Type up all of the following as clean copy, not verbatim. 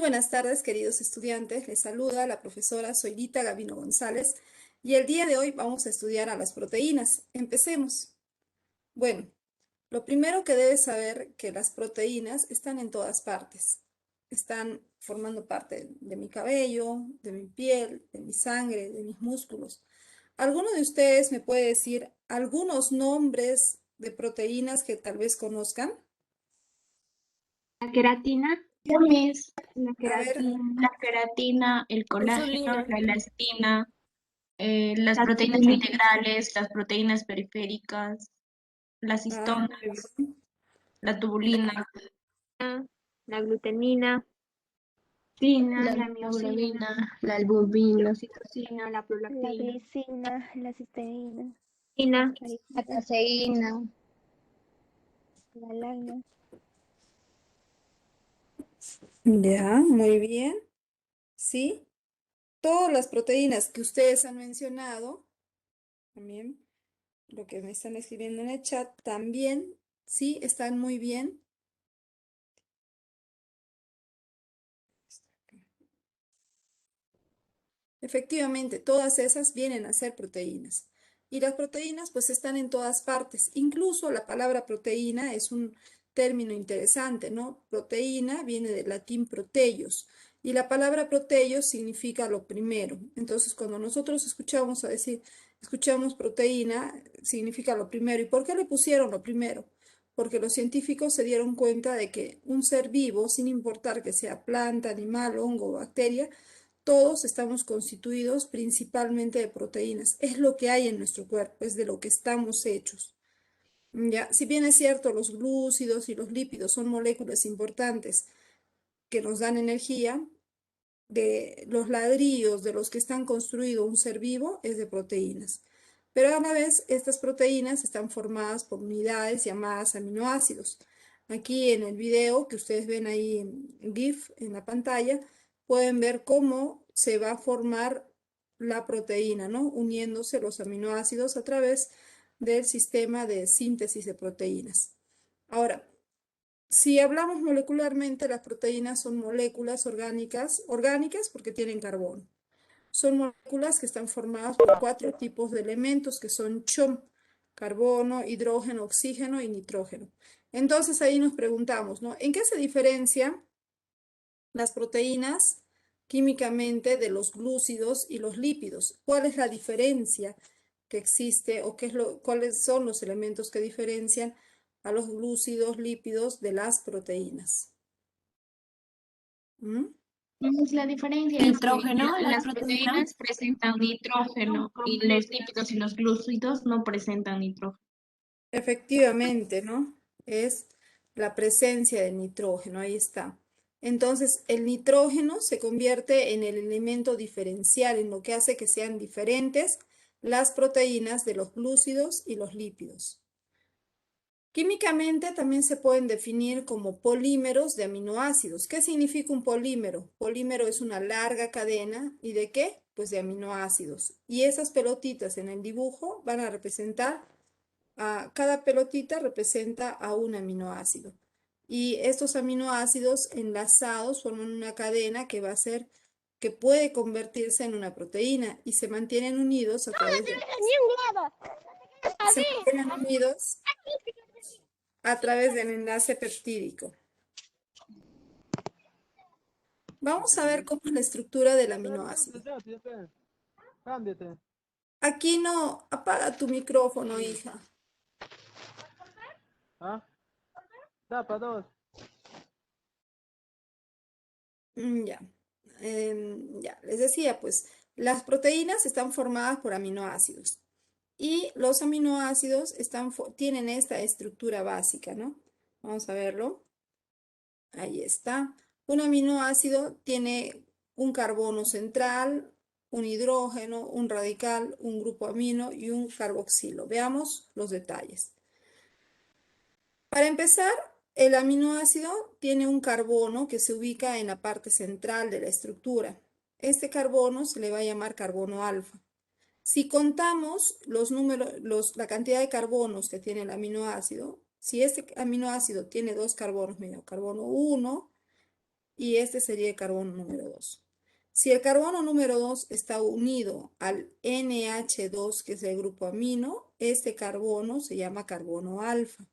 buenas tardes, queridos estudiantes. Les saluda la profesora Zoilita Gavino González y el día de hoy vamos a estudiar a las proteínas. Empecemos. Bueno, lo primero que debes saber que las proteínas están en todas partes. Están formando parte de mi cabello, de mi piel, de mi sangre, de mis músculos. ¿Alguno de ustedes me puede decir algunos nombres de proteínas que tal vez conozcan? La queratina, Mis, la A ver, queratina, el colágeno, insulina, la elastina, las la proteínas tubulina, integrales, las proteínas periféricas, las histonas, muy bien. la tubulina, la glutenina, la la mioglobina, miosina, la la albumina, oxitocina, la La prolactina, glicina, la cisteína, la la caseína, la lana, Ya, muy bien. ¿Sí? Todas las proteínas que ustedes han mencionado, también lo que me están escribiendo en el chat, también, sí, están muy bien. Efectivamente, todas esas vienen a ser proteínas. Y las proteínas pues están en todas partes. Incluso la palabra proteína es un término interesante, ¿no? Proteína viene del latín proteus y la palabra proteus significa lo primero. Entonces, cuando nosotros escuchamos proteína, significa lo primero. ¿Y por qué le pusieron lo primero? Porque los científicos se dieron cuenta de que un ser vivo, sin importar que sea planta, animal, hongo o bacteria, todos estamos constituidos principalmente de proteínas. Es lo que hay en nuestro cuerpo, es de lo que estamos hechos. Ya, si bien es cierto, los glúcidos y los lípidos son moléculas importantes que nos dan energía, de los ladrillos de los que están construido un ser vivo es de proteínas. Pero a la vez, estas proteínas están formadas por unidades llamadas aminoácidos. Aquí en el video que ustedes ven ahí en GIF en la pantalla, pueden ver cómo se va a formar la proteína, ¿no? Uniéndose los aminoácidos a través del sistema de síntesis de proteínas. Ahora, si hablamos molecularmente, las proteínas son moléculas orgánicas porque tienen carbono. Son moléculas que están formadas por 4 tipos de elementos que son CHOM: carbono, hidrógeno, oxígeno y nitrógeno. Entonces ahí nos preguntamos, ¿no? ¿En qué se diferencian las proteínas químicamente de los glúcidos y los lípidos? ¿Cuál es la diferencia que existe o cuáles son los elementos que diferencian a los glúcidos, lípidos de las proteínas? ¿Mm? Es la diferencia es que nitrógeno, la las proteína. proteínas presentan nitrógeno y los lípidos y los glúcidos no presentan nitrógeno. Efectivamente, ¿no? Es la presencia del nitrógeno, ahí está. Entonces, el nitrógeno se convierte en el elemento diferencial, en lo que hace que sean diferentes las proteínas de los glúcidos y los lípidos. Químicamente también se pueden definir como polímeros de aminoácidos. ¿Qué significa un polímero? Polímero es una larga cadena. ¿Y de qué? Pues de aminoácidos. Y esas pelotitas en el dibujo van a representar, cada pelotita representa a un aminoácido. Y estos aminoácidos enlazados forman una cadena que va a ser, que puede convertirse en una proteína y se mantienen unidos se mantienen unidos a través del enlace peptídico. Vamos a ver cómo es la estructura del aminoácido. Cámbiate. Aquí no, apaga tu micrófono, hija. ¿Ah? Tapa dos. Ya. Ya, les decía, pues, las proteínas están formadas por aminoácidos. Y los aminoácidos tienen esta estructura básica, ¿no? Vamos a verlo. Ahí está. Un aminoácido tiene un carbono central, un hidrógeno, un radical, un grupo amino y un carboxilo. Veamos los detalles. Para empezar, el aminoácido tiene un carbono que se ubica en la parte central de la estructura. Este carbono se le va a llamar carbono alfa. Si contamos la cantidad de carbonos que tiene el aminoácido, si este aminoácido tiene 2 carbonos, mira, carbono 1 y este sería el carbono número 2. Si el carbono número 2 está unido al NH2, que es el grupo amino, este carbono se llama carbono alfa.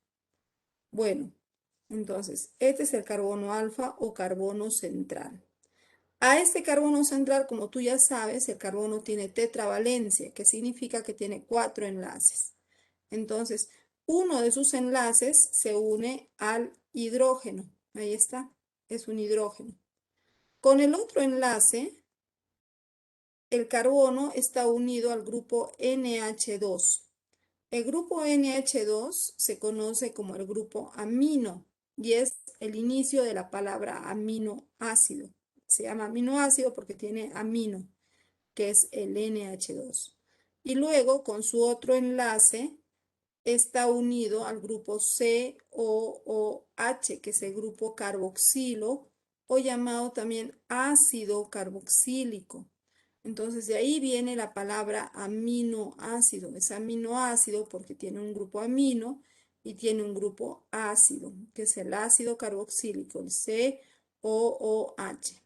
Bueno, entonces, este es el carbono alfa o carbono central. A este carbono central, como tú ya sabes, el carbono tiene tetravalencia, que significa que tiene 4 enlaces. Entonces, uno de sus enlaces se une al hidrógeno. Ahí está, es un hidrógeno. Con el otro enlace, el carbono está unido al grupo NH2. El grupo NH2 se conoce como el grupo amino y es el inicio de la palabra aminoácido. Se llama aminoácido porque tiene amino, que es el NH2. Y luego, con su otro enlace, está unido al grupo COOH, que es el grupo carboxilo, o llamado también ácido carboxílico. Entonces, de ahí viene la palabra aminoácido. Es aminoácido porque tiene un grupo amino y tiene un grupo ácido, que es el ácido carboxílico, el COOH.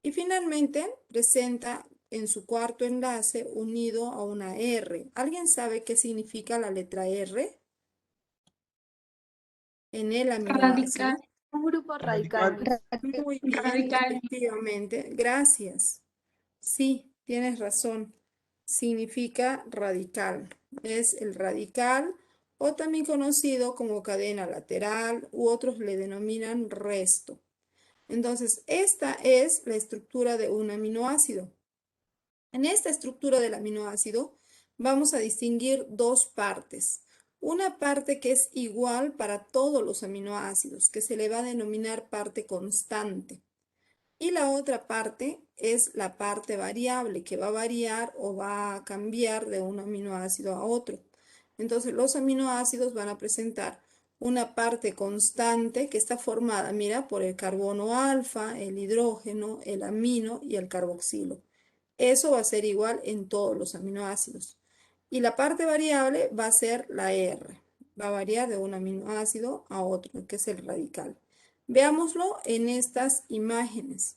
Y finalmente presenta en su cuarto enlace unido a una R. ¿Alguien sabe qué significa la letra R? En el aminoácido. Radical. Un grupo radical. Muy bien, Radical. efectivamente. Gracias. Sí, tienes razón. Significa radical. Es el radical o también conocido como cadena lateral u otros le denominan resto. Entonces, esta es la estructura de un aminoácido. En esta estructura del aminoácido vamos a distinguir dos partes. Una parte que es igual para todos los aminoácidos, que se le va a denominar parte constante. Y la otra parte es la parte variable, que va a variar o va a cambiar de un aminoácido a otro. Entonces, los aminoácidos van a presentar una parte constante que está formada, mira, por el carbono alfa, el hidrógeno, el amino y el carboxilo. Eso va a ser igual en todos los aminoácidos. Y la parte variable va a ser la R. Va a variar de un aminoácido a otro, que es el radical. Veámoslo en estas imágenes.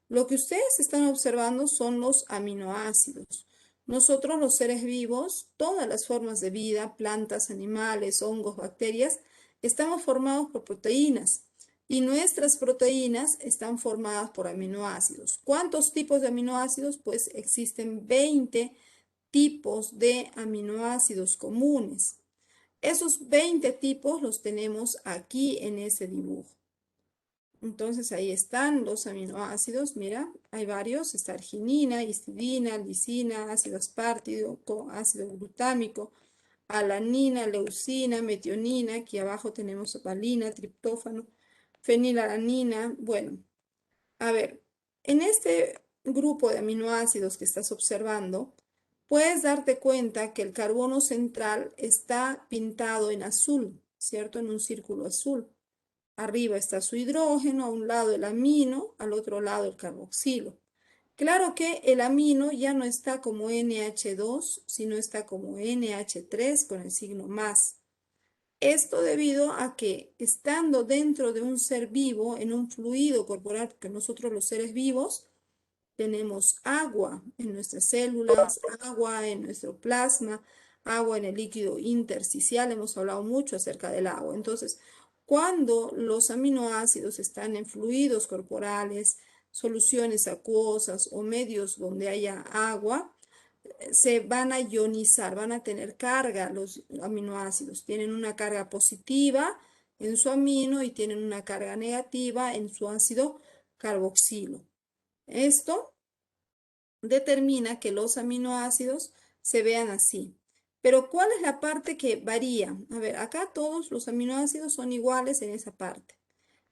Lo que ustedes están observando son los aminoácidos. Nosotros, los seres vivos, todas las formas de vida, plantas, animales, hongos, bacterias, estamos formados por proteínas. Y nuestras proteínas están formadas por aminoácidos. ¿Cuántos tipos de aminoácidos? Pues existen 20 tipos de aminoácidos comunes. Esos 20 tipos los tenemos aquí en ese dibujo. Entonces ahí están los aminoácidos, mira, hay varios, está arginina, histidina, lisina, ácido aspartico, ácido glutámico, alanina, leucina, metionina, aquí abajo tenemos valina, triptófano, fenilalanina. Bueno, a ver, en este grupo de aminoácidos que estás observando, puedes darte cuenta que el carbono central está pintado en azul, ¿cierto? En un círculo azul. Arriba está su hidrógeno, a un lado el amino, al otro lado el carboxilo. Claro que el amino ya no está como NH2, sino está como NH3 con el signo más. Esto debido a que estando dentro de un ser vivo, en un fluido corporal, porque nosotros los seres vivos tenemos agua en nuestras células, agua en nuestro plasma, agua en el líquido intersticial, hemos hablado mucho acerca del agua. Entonces, cuando los aminoácidos están en fluidos corporales, soluciones acuosas o medios donde haya agua, se van a ionizar, van a tener carga los aminoácidos. Tienen una carga positiva en su amino y tienen una carga negativa en su ácido carboxilo. Esto determina que los aminoácidos se vean así. Pero ¿cuál es la parte que varía? A ver, acá todos los aminoácidos son iguales en esa parte.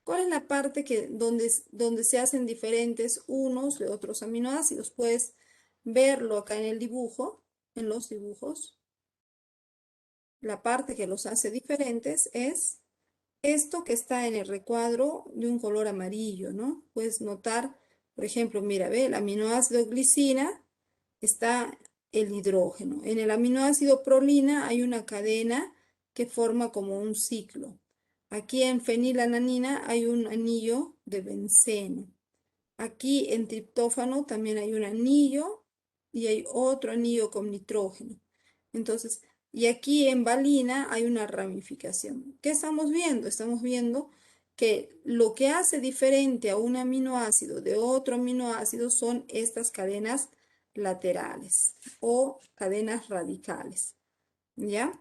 ¿Cuál es la parte donde se hacen diferentes unos de otros aminoácidos? Puedes verlo acá en el dibujo, en los dibujos. La parte que los hace diferentes es esto que está en el recuadro de un color amarillo, ¿no? Puedes notar, por ejemplo, mira, ve, el aminoácido glicina está el hidrógeno. En el aminoácido prolina hay una cadena que forma como un ciclo. Aquí en fenilalanina hay un anillo de benceno. Aquí en triptófano también hay un anillo y hay otro anillo con nitrógeno. Entonces, y aquí en valina hay una ramificación. ¿Qué estamos viendo? Estamos viendo que lo que hace diferente a un aminoácido de otro aminoácido son estas cadenas laterales o cadenas radicales. ¿Ya?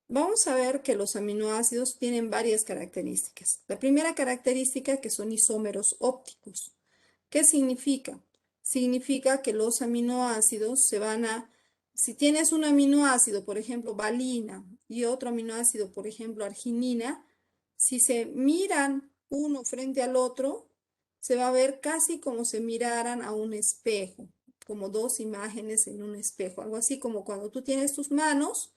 Vamos a ver que los aminoácidos tienen varias características. La primera característica que son isómeros ópticos. ¿Qué significa? Significa que los aminoácidos se van a, si tienes un aminoácido, por ejemplo, valina, y otro aminoácido, por ejemplo, arginina, si se miran uno frente al otro, se va a ver casi como se miraran a un espejo, como dos imágenes en un espejo, algo así como cuando tú tienes tus manos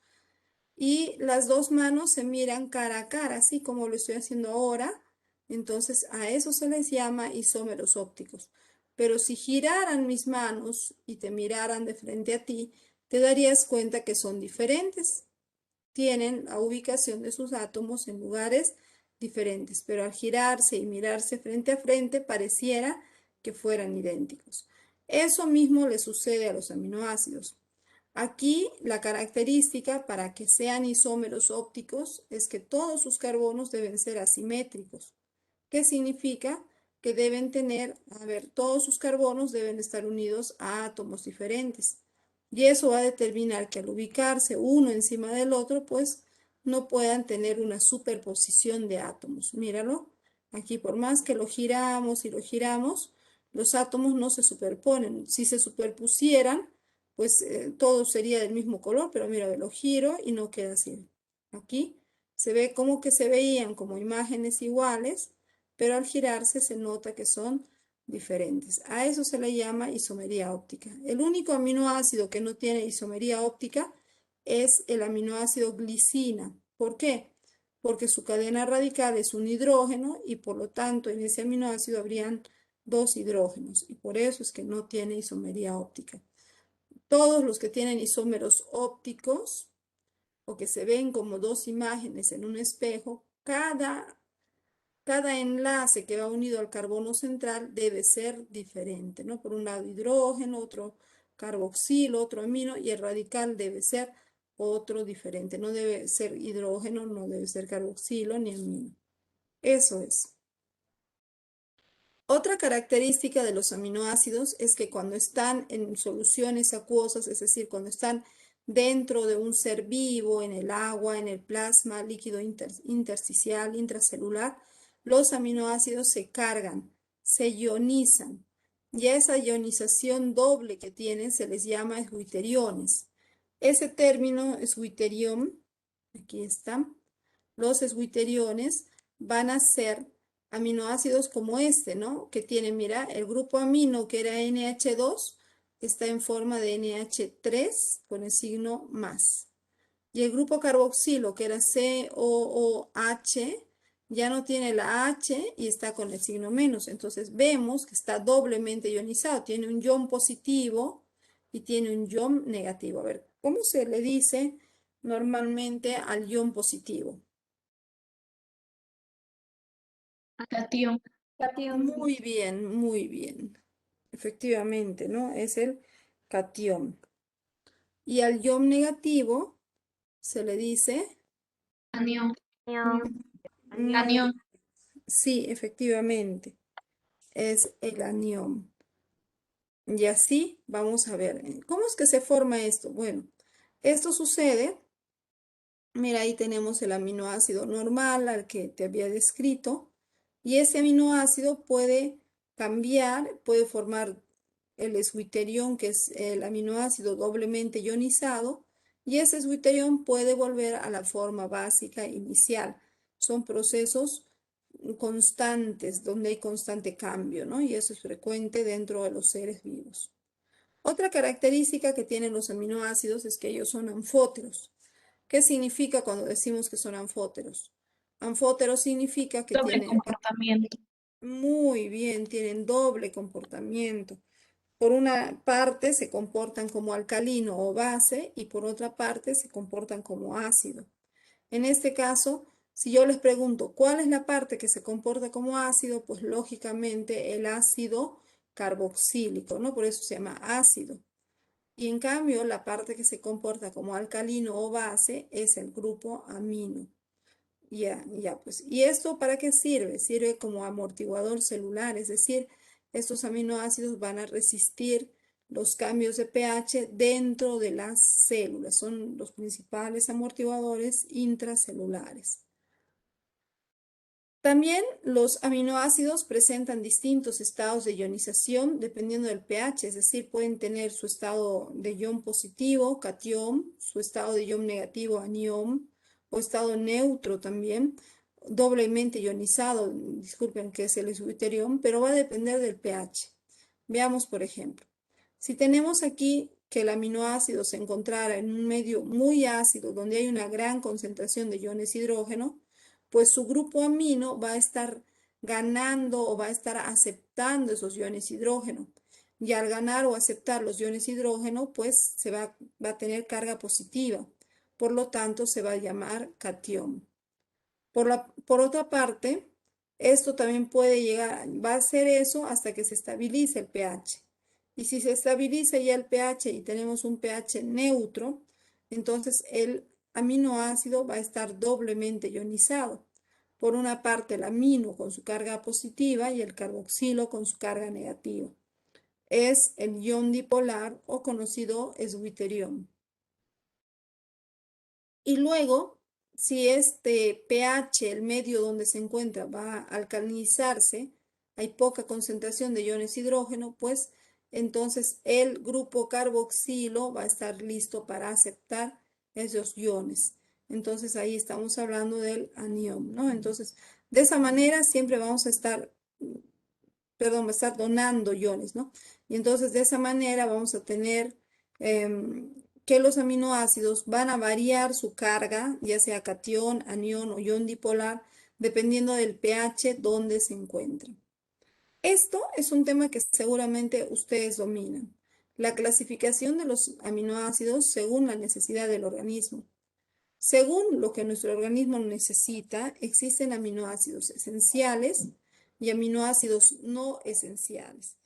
y las dos manos se miran cara a cara, así como lo estoy haciendo ahora. Entonces a eso se les llama isómeros ópticos. Pero si giraran mis manos y te miraran de frente a ti, te darías cuenta que son diferentes. Tienen la ubicación de sus átomos en lugares diferentes, pero al girarse y mirarse frente a frente pareciera que fueran idénticos. Eso mismo le sucede a los aminoácidos. Aquí la característica para que sean isómeros ópticos es que todos sus carbonos deben ser asimétricos. ¿Qué significa? Que deben tener, a ver, todos sus carbonos deben estar unidos a átomos diferentes. Y eso va a determinar que al ubicarse uno encima del otro, pues no puedan tener una superposición de átomos. Míralo, aquí por más que lo giramos y lo giramos, los átomos no se superponen. Si se superpusieran, pues todo sería del mismo color, pero mira, lo giro y no queda así. Aquí se ve como que se veían como imágenes iguales, pero al girarse se nota que son diferentes. A eso se le llama isomería óptica. El único aminoácido que no tiene isomería óptica es el aminoácido glicina. ¿Por qué? Porque su cadena radical es un hidrógeno y por lo tanto en ese aminoácido habrían dos hidrógenos y por eso es que no tiene isomería óptica. Todos los que tienen isómeros ópticos o que se ven como dos imágenes en un espejo, cada enlace que va unido al carbono central debe ser diferente, ¿no? Por un lado hidrógeno, otro carboxilo, otro amino y el radical debe ser otro diferente. No debe ser hidrógeno, no debe ser carboxilo ni amino. Eso es. Otra característica de los aminoácidos es que cuando están en soluciones acuosas, es decir, cuando están dentro de un ser vivo, en el agua, en el plasma, líquido intersticial, intracelular, los aminoácidos se cargan, se ionizan. Y a esa ionización doble que tienen se les llama eswitteriones. Ese término, eswitterión, aquí está, los eswitteriones van a ser aminoácidos como este, ¿no? Que tiene, mira, el grupo amino que era NH2 está en forma de NH3 con el signo más. Y el grupo carboxilo que era COOH ya no tiene la H y está con el signo menos. Entonces vemos que está doblemente ionizado. Tiene un ion positivo y tiene un ion negativo. A ver, ¿cómo se le dice normalmente al ion positivo? Catión. Muy bien, muy bien. Efectivamente, ¿no? Es el catión. Y al ion negativo se le dice, Anión. muy- Anión. sí, efectivamente, es el anión. Y así vamos a ver. ¿Cómo es que se forma esto? Bueno, esto sucede, mira, ahí tenemos el aminoácido normal al que te había descrito. Y ese aminoácido puede cambiar, puede formar el eswitterión, que es el aminoácido doblemente ionizado, y ese eswitterión puede volver a la forma básica inicial. Son procesos constantes, donde hay constante cambio, ¿no? Y eso es frecuente dentro de los seres vivos. Otra característica que tienen los aminoácidos es que ellos son anfóteros. ¿Qué significa cuando decimos que son anfóteros? Anfótero significa que Doble tienen, comportamiento. muy bien, tienen doble comportamiento. Por una parte se comportan como alcalino o base y por otra parte se comportan como ácido. En este caso, si yo les pregunto cuál es la parte que se comporta como ácido, pues lógicamente el ácido carboxílico, ¿no? Por eso se llama ácido. Y en cambio, la parte que se comporta como alcalino o base es el grupo amino. Ya, pues. ¿Y esto para qué sirve? Sirve como amortiguador celular, es decir, estos aminoácidos van a resistir los cambios de pH dentro de las células. Son los principales amortiguadores intracelulares. También los aminoácidos presentan distintos estados de ionización dependiendo del pH, es decir, pueden tener su estado de ion positivo, catión, su estado de ion negativo, anión, o estado neutro también, doblemente ionizado, disculpen que es el isobuterión, pero va a depender del pH. Veamos, por ejemplo, si tenemos aquí que el aminoácido se encontrara en un medio muy ácido, donde hay una gran concentración de iones hidrógeno, pues su grupo amino va a estar ganando o va a estar aceptando esos iones hidrógeno. Y al ganar o aceptar los iones hidrógeno, pues se va a tener carga positiva. Por lo tanto, se va a llamar catión. Por otra parte, esto también puede llegar, va a hacer eso hasta que se estabilice el pH. Y si se estabiliza ya el pH y tenemos un pH neutro, entonces el aminoácido va a estar doblemente ionizado. Por una parte el amino con su carga positiva y el carboxilo con su carga negativa. Es el ion dipolar o conocido esbuterión. Y luego, si este pH, el medio donde se encuentra, va a alcalinizarse, hay poca concentración de iones hidrógeno, pues entonces el grupo carboxilo va a estar listo para aceptar esos iones. Entonces ahí estamos hablando del anión, ¿no? Entonces, de esa manera siempre vamos a estar, va a estar donando iones, ¿no? Y entonces de esa manera vamos a tener que los aminoácidos van a variar su carga, ya sea catión, anión o ion dipolar, dependiendo del pH donde se encuentren. Esto es un tema que seguramente ustedes dominan. La clasificación de los aminoácidos según la necesidad del organismo. Según lo que nuestro organismo necesita, existen aminoácidos esenciales y aminoácidos no esenciales.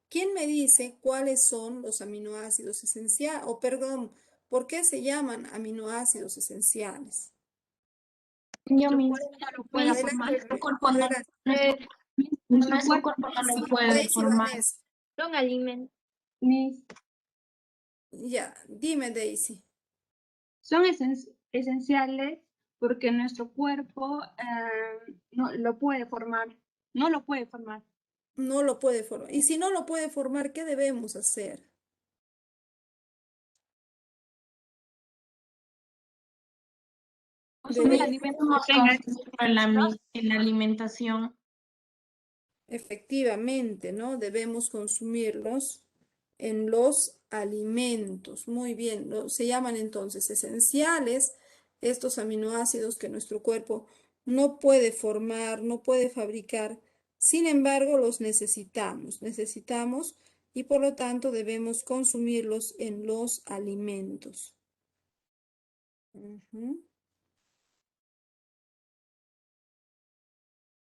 ¿Quién me dice cuáles son los aminoácidos esenciales? O perdón, ¿por qué se llaman aminoácidos esenciales? Yo mismo no lo puedo puede formar. Adelante, Nuestro cuerpo no, adelante. nuestro cuerpo no lo puede Daisy formar. Vanessa. Son alimentos. Ya, dime Daisy. Son esenciales porque nuestro cuerpo no lo puede formar, no lo puede formar. No lo puede formar. Y si no lo puede formar, ¿qué debemos hacer? Consumir Debemos, alimentos más consumidos en la alimentación. efectivamente, ¿no? Debemos consumirlos en los alimentos. Muy bien, se llaman entonces esenciales estos aminoácidos que nuestro cuerpo no puede formar, no puede fabricar. Sin embargo, los necesitamos y por lo tanto debemos consumirlos en los alimentos. Ujú.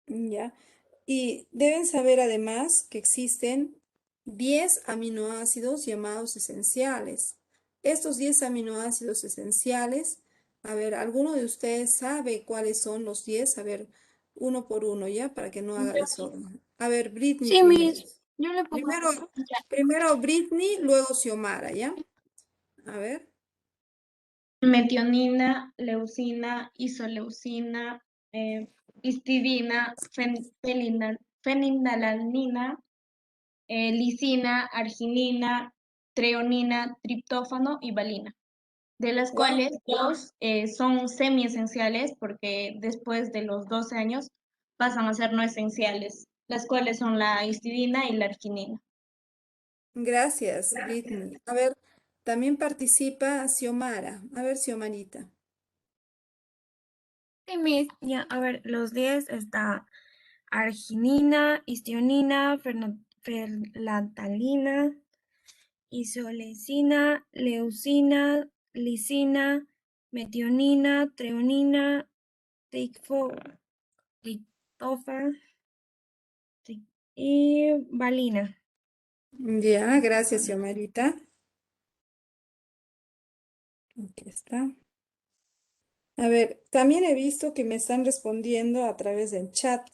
Ya. Y deben saber además que existen 10 aminoácidos llamados esenciales. Estos 10 aminoácidos esenciales, a ver, ¿alguno de ustedes sabe cuáles son los 10? A ver, uno por uno, ¿ya? Para que no haga desorden. A ver, Britney Sí, primero. yo le pongo. Primero Britney, luego Xiomara, ¿ya? A ver. Metionina, leucina, isoleucina, histidina, fenilalanina, lisina, arginina, treonina, triptófano y valina, de las Wow. cuales dos son semiesenciales porque después de los 12 años pasan a ser no esenciales, las cuales son la histidina y la arginina. Gracias, Britney. A ver, también participa Xiomara. A ver, Xiomarita. Sí, Miss. Ya, a ver, los 10 está arginina, histionina, ferlatalina, isoleucina, leucina, lisina, metionina, treonina, triptófano y valina. Ya, gracias, Xiomarita. Aquí está. A ver, también he visto que me están respondiendo a través del chat.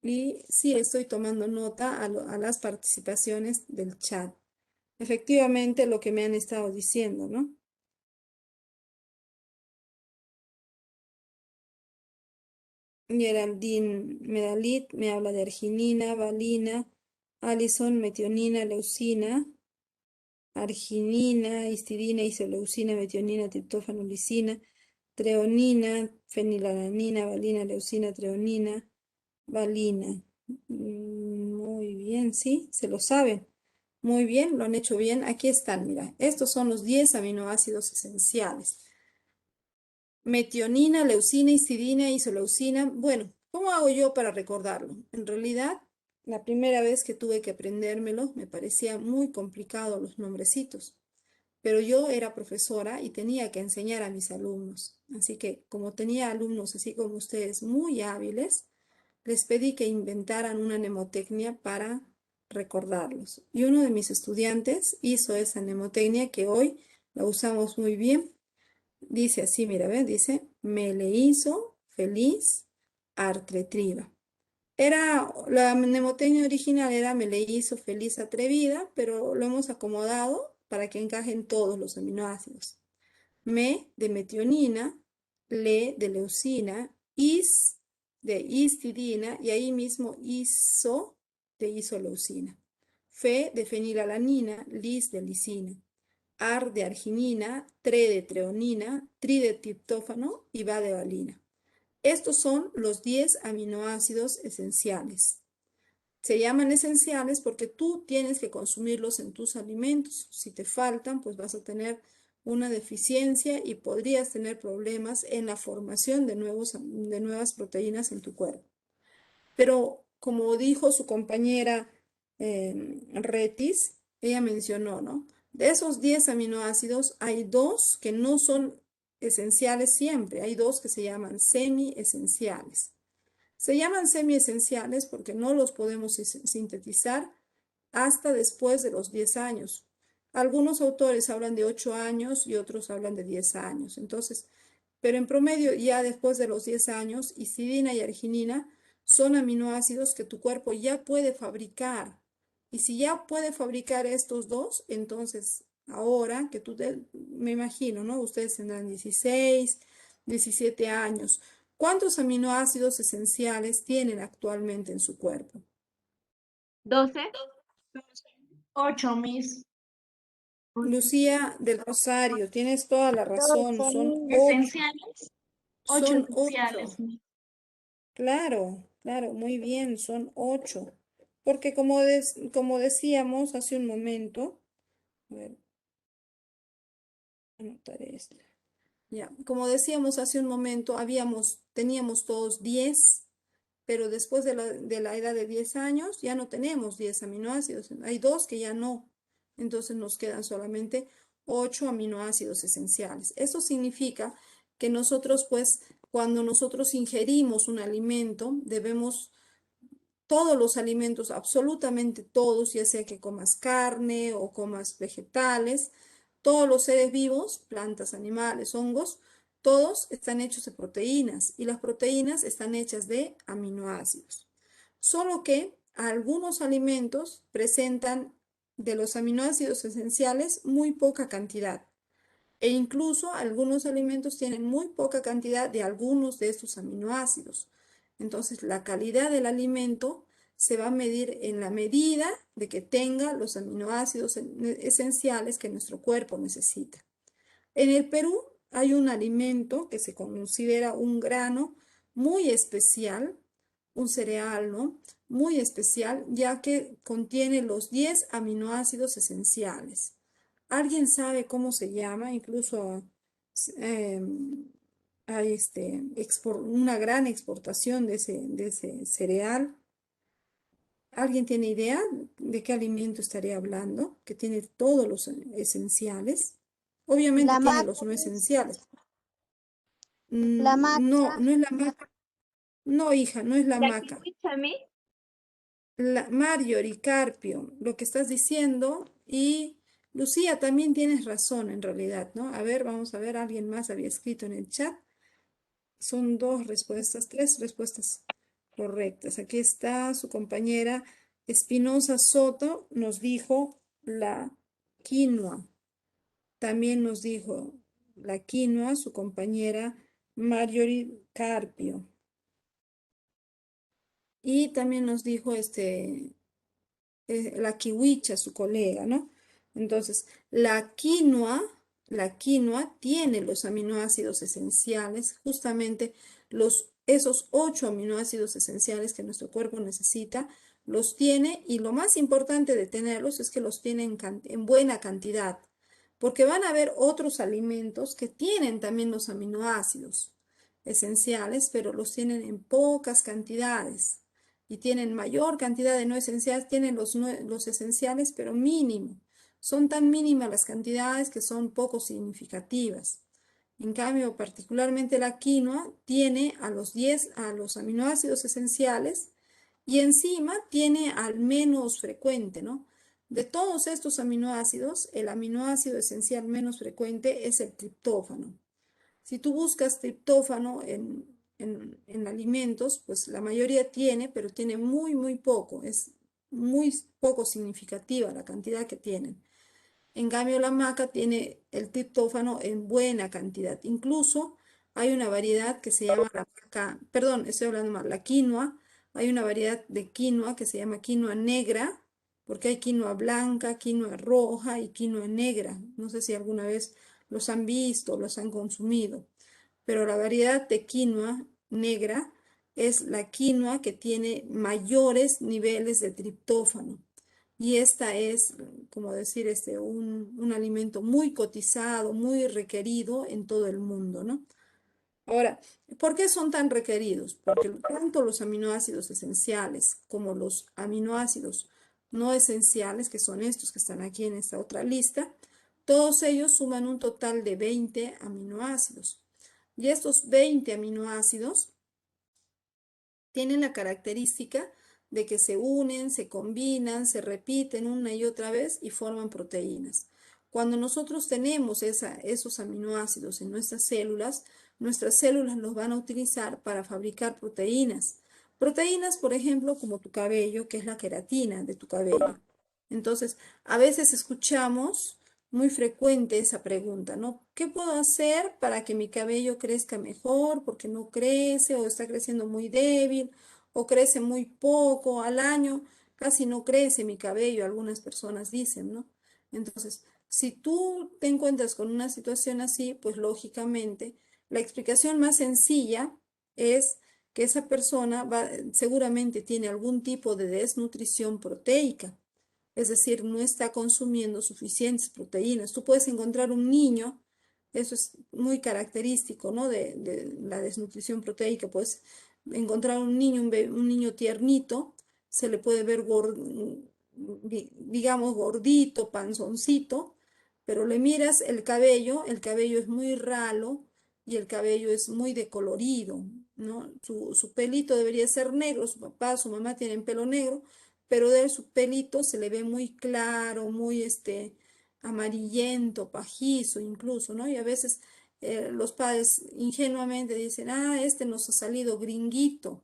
Y sí, estoy tomando nota a las participaciones del chat. Efectivamente, lo que me han estado diciendo, ¿no? Geraldine Medalit me habla de arginina, valina, Alison, metionina, leucina, arginina, histidina, isoleucina, metionina, triptófano, lisina, treonina, fenilalanina, valina, leucina, treonina, valina. Muy bien, sí, se lo saben. Muy bien, lo han hecho bien. Aquí están, mira. Estos son los 10 aminoácidos esenciales. Metionina, leucina, histidina, isoleucina. Bueno, ¿cómo hago yo para recordarlo? En realidad, la primera vez que tuve que aprendérmelo, me parecía muy complicado los nombrecitos. Pero yo era profesora y tenía que enseñar a mis alumnos. Así que, como tenía alumnos así como ustedes muy hábiles, les pedí que inventaran una mnemotecnia para recordarlos. Y uno de mis estudiantes hizo esa mnemotecnia que hoy la usamos muy bien. Dice así, mira, ¿ves? Dice, me le hizo feliz artretriva. La mnemotecnia original era me le hizo feliz atrevida, pero lo hemos acomodado para que encajen todos los aminoácidos. Me de metionina, le de leucina, is de histidina y ahí mismo iso de isoleucina. Fe de fenilalanina, lis de lisina. Ar de arginina, tre de treonina, tri de triptófano y va de valina. Estos son los 10 aminoácidos esenciales. Se llaman esenciales porque tú tienes que consumirlos en tus alimentos. Si te faltan, pues vas a tener una deficiencia y podrías tener problemas en la formación de nuevas proteínas en tu cuerpo. Pero como dijo su compañera Retis, ella mencionó, ¿no? De esos 10 aminoácidos hay 2 que no son esenciales siempre, hay 2 que se llaman semi-esenciales. Se llaman semi-esenciales porque no los podemos sintetizar hasta después de los 10 años. Algunos autores hablan de 8 años y otros hablan de 10 años. Entonces, pero en promedio ya después de los 10 años, histidina y arginina son aminoácidos que tu cuerpo ya puede fabricar. Y si ya puede fabricar estos dos, entonces ahora que me imagino, ¿no? Ustedes tendrán 16, 17 años. ¿Cuántos aminoácidos esenciales tienen actualmente en su cuerpo? 12. 8, mis. Lucía del Rosario, tienes toda la razón, 12 son niños. 8, Esenciales. 8 son 8. esenciales, mis. Claro, claro, muy bien, son 8. Porque como decíamos hace un momento, a ver, anotaré esto. Ya, como decíamos hace un momento, teníamos todos 10, pero después de la edad de 10 años ya no tenemos 10 aminoácidos. Hay 2 que ya no. Entonces nos quedan solamente 8 aminoácidos esenciales. Eso significa que nosotros, pues, cuando nosotros ingerimos un alimento, todos los alimentos, absolutamente todos, ya sea que comas carne o comas vegetales, todos los seres vivos, plantas, animales, hongos, todos están hechos de proteínas y las proteínas están hechas de aminoácidos. Solo que algunos alimentos presentan de los aminoácidos esenciales muy poca cantidad e incluso algunos alimentos tienen muy poca cantidad de algunos de estos aminoácidos. Entonces, la calidad del alimento se va a medir en la medida de que tenga los aminoácidos esenciales que nuestro cuerpo necesita. En el Perú hay un alimento que se considera un grano muy especial, un cereal, ¿no? Muy especial, ya que contiene los 10 aminoácidos esenciales. ¿Alguien sabe cómo se llama? Incluso hay una gran exportación de ese cereal. ¿Alguien tiene idea de qué alimento estaría hablando? Que tiene todos los esenciales. Obviamente La tiene maca, los no esenciales. la maca, No, no es la maca. No, hija, no es la La maca. kiwicha, mi. Marjorie, Carpio, lo que estás diciendo, y Lucía, también tienes razón en realidad, ¿no? A ver, vamos a ver, alguien más había escrito en el chat. Son 2 respuestas, 3 respuestas correctas. Aquí está su compañera Espinosa Soto, nos dijo la quinoa. También nos dijo la quinoa su compañera Marjorie Carpio. Y también nos dijo la kiwicha, su colega, ¿no? Entonces, la quinoa tiene los aminoácidos esenciales, justamente esos 8 aminoácidos esenciales que nuestro cuerpo necesita, los tiene, y lo más importante de tenerlos es que los tiene en buena cantidad, porque van a haber otros alimentos que tienen también los aminoácidos esenciales, pero los tienen en pocas cantidades y tienen mayor cantidad de no esenciales, tienen los esenciales, pero mínimo. Son tan mínimas las cantidades que son poco significativas. En cambio, particularmente la quinoa tiene a los aminoácidos esenciales, y encima tiene al menos frecuente, ¿no? De todos estos aminoácidos, el aminoácido esencial menos frecuente es el triptófano. Si tú buscas triptófano en alimentos, pues la mayoría tiene, pero tiene muy poco. Es muy poco significativa la cantidad que tienen. En cambio, la maca tiene el triptófano en buena cantidad. Incluso hay una variedad que se llama la maca, perdón, estoy hablando mal, la quinoa. Hay una variedad de quinoa que se llama quinoa negra, porque hay quinoa blanca, quinoa roja y quinoa negra. No sé si alguna vez los han visto, los han consumido, pero la variedad de quinoa negra es la quinoa que tiene mayores niveles de triptófano. Y esta es, como decir, un alimento muy cotizado, muy requerido en todo el mundo, ¿no? Ahora, ¿por qué son tan requeridos? Porque tanto los aminoácidos esenciales como los aminoácidos no esenciales, que son estos que están aquí en esta otra lista, todos ellos suman un total de 20 aminoácidos. Y estos 20 aminoácidos tienen la característica de que se unen, se combinan, se repiten una y otra vez y forman proteínas. Cuando nosotros tenemos esos aminoácidos en nuestras células los van a utilizar para fabricar proteínas. Proteínas, por ejemplo, como tu cabello, que es la queratina de tu cabello. Entonces, a veces escuchamos muy frecuente esa pregunta, ¿no? ¿Qué puedo hacer para que mi cabello crezca mejor? Porque no crece o está creciendo muy débil o crece muy poco al año, casi no crece mi cabello, algunas personas dicen, ¿no? Entonces, si tú te encuentras con una situación así, pues lógicamente la explicación más sencilla es que esa persona seguramente tiene algún tipo de desnutrición proteica. Es decir, no está consumiendo suficientes proteínas. Tú puedes encontrar un niño, eso es muy característico, ¿no? de la desnutrición proteica. Puedes encontrar un niño, un niño tiernito, se le puede ver, digamos, gordito, panzoncito, pero le miras el cabello es muy ralo y el cabello es muy decolorido, ¿no? Su pelito debería ser negro, su papá, su mamá tienen pelo negro, pero de su pelito se le ve muy claro, muy amarillento, pajizo incluso, ¿no? Y a veces los padres ingenuamente dicen, ah, este nos ha salido gringuito,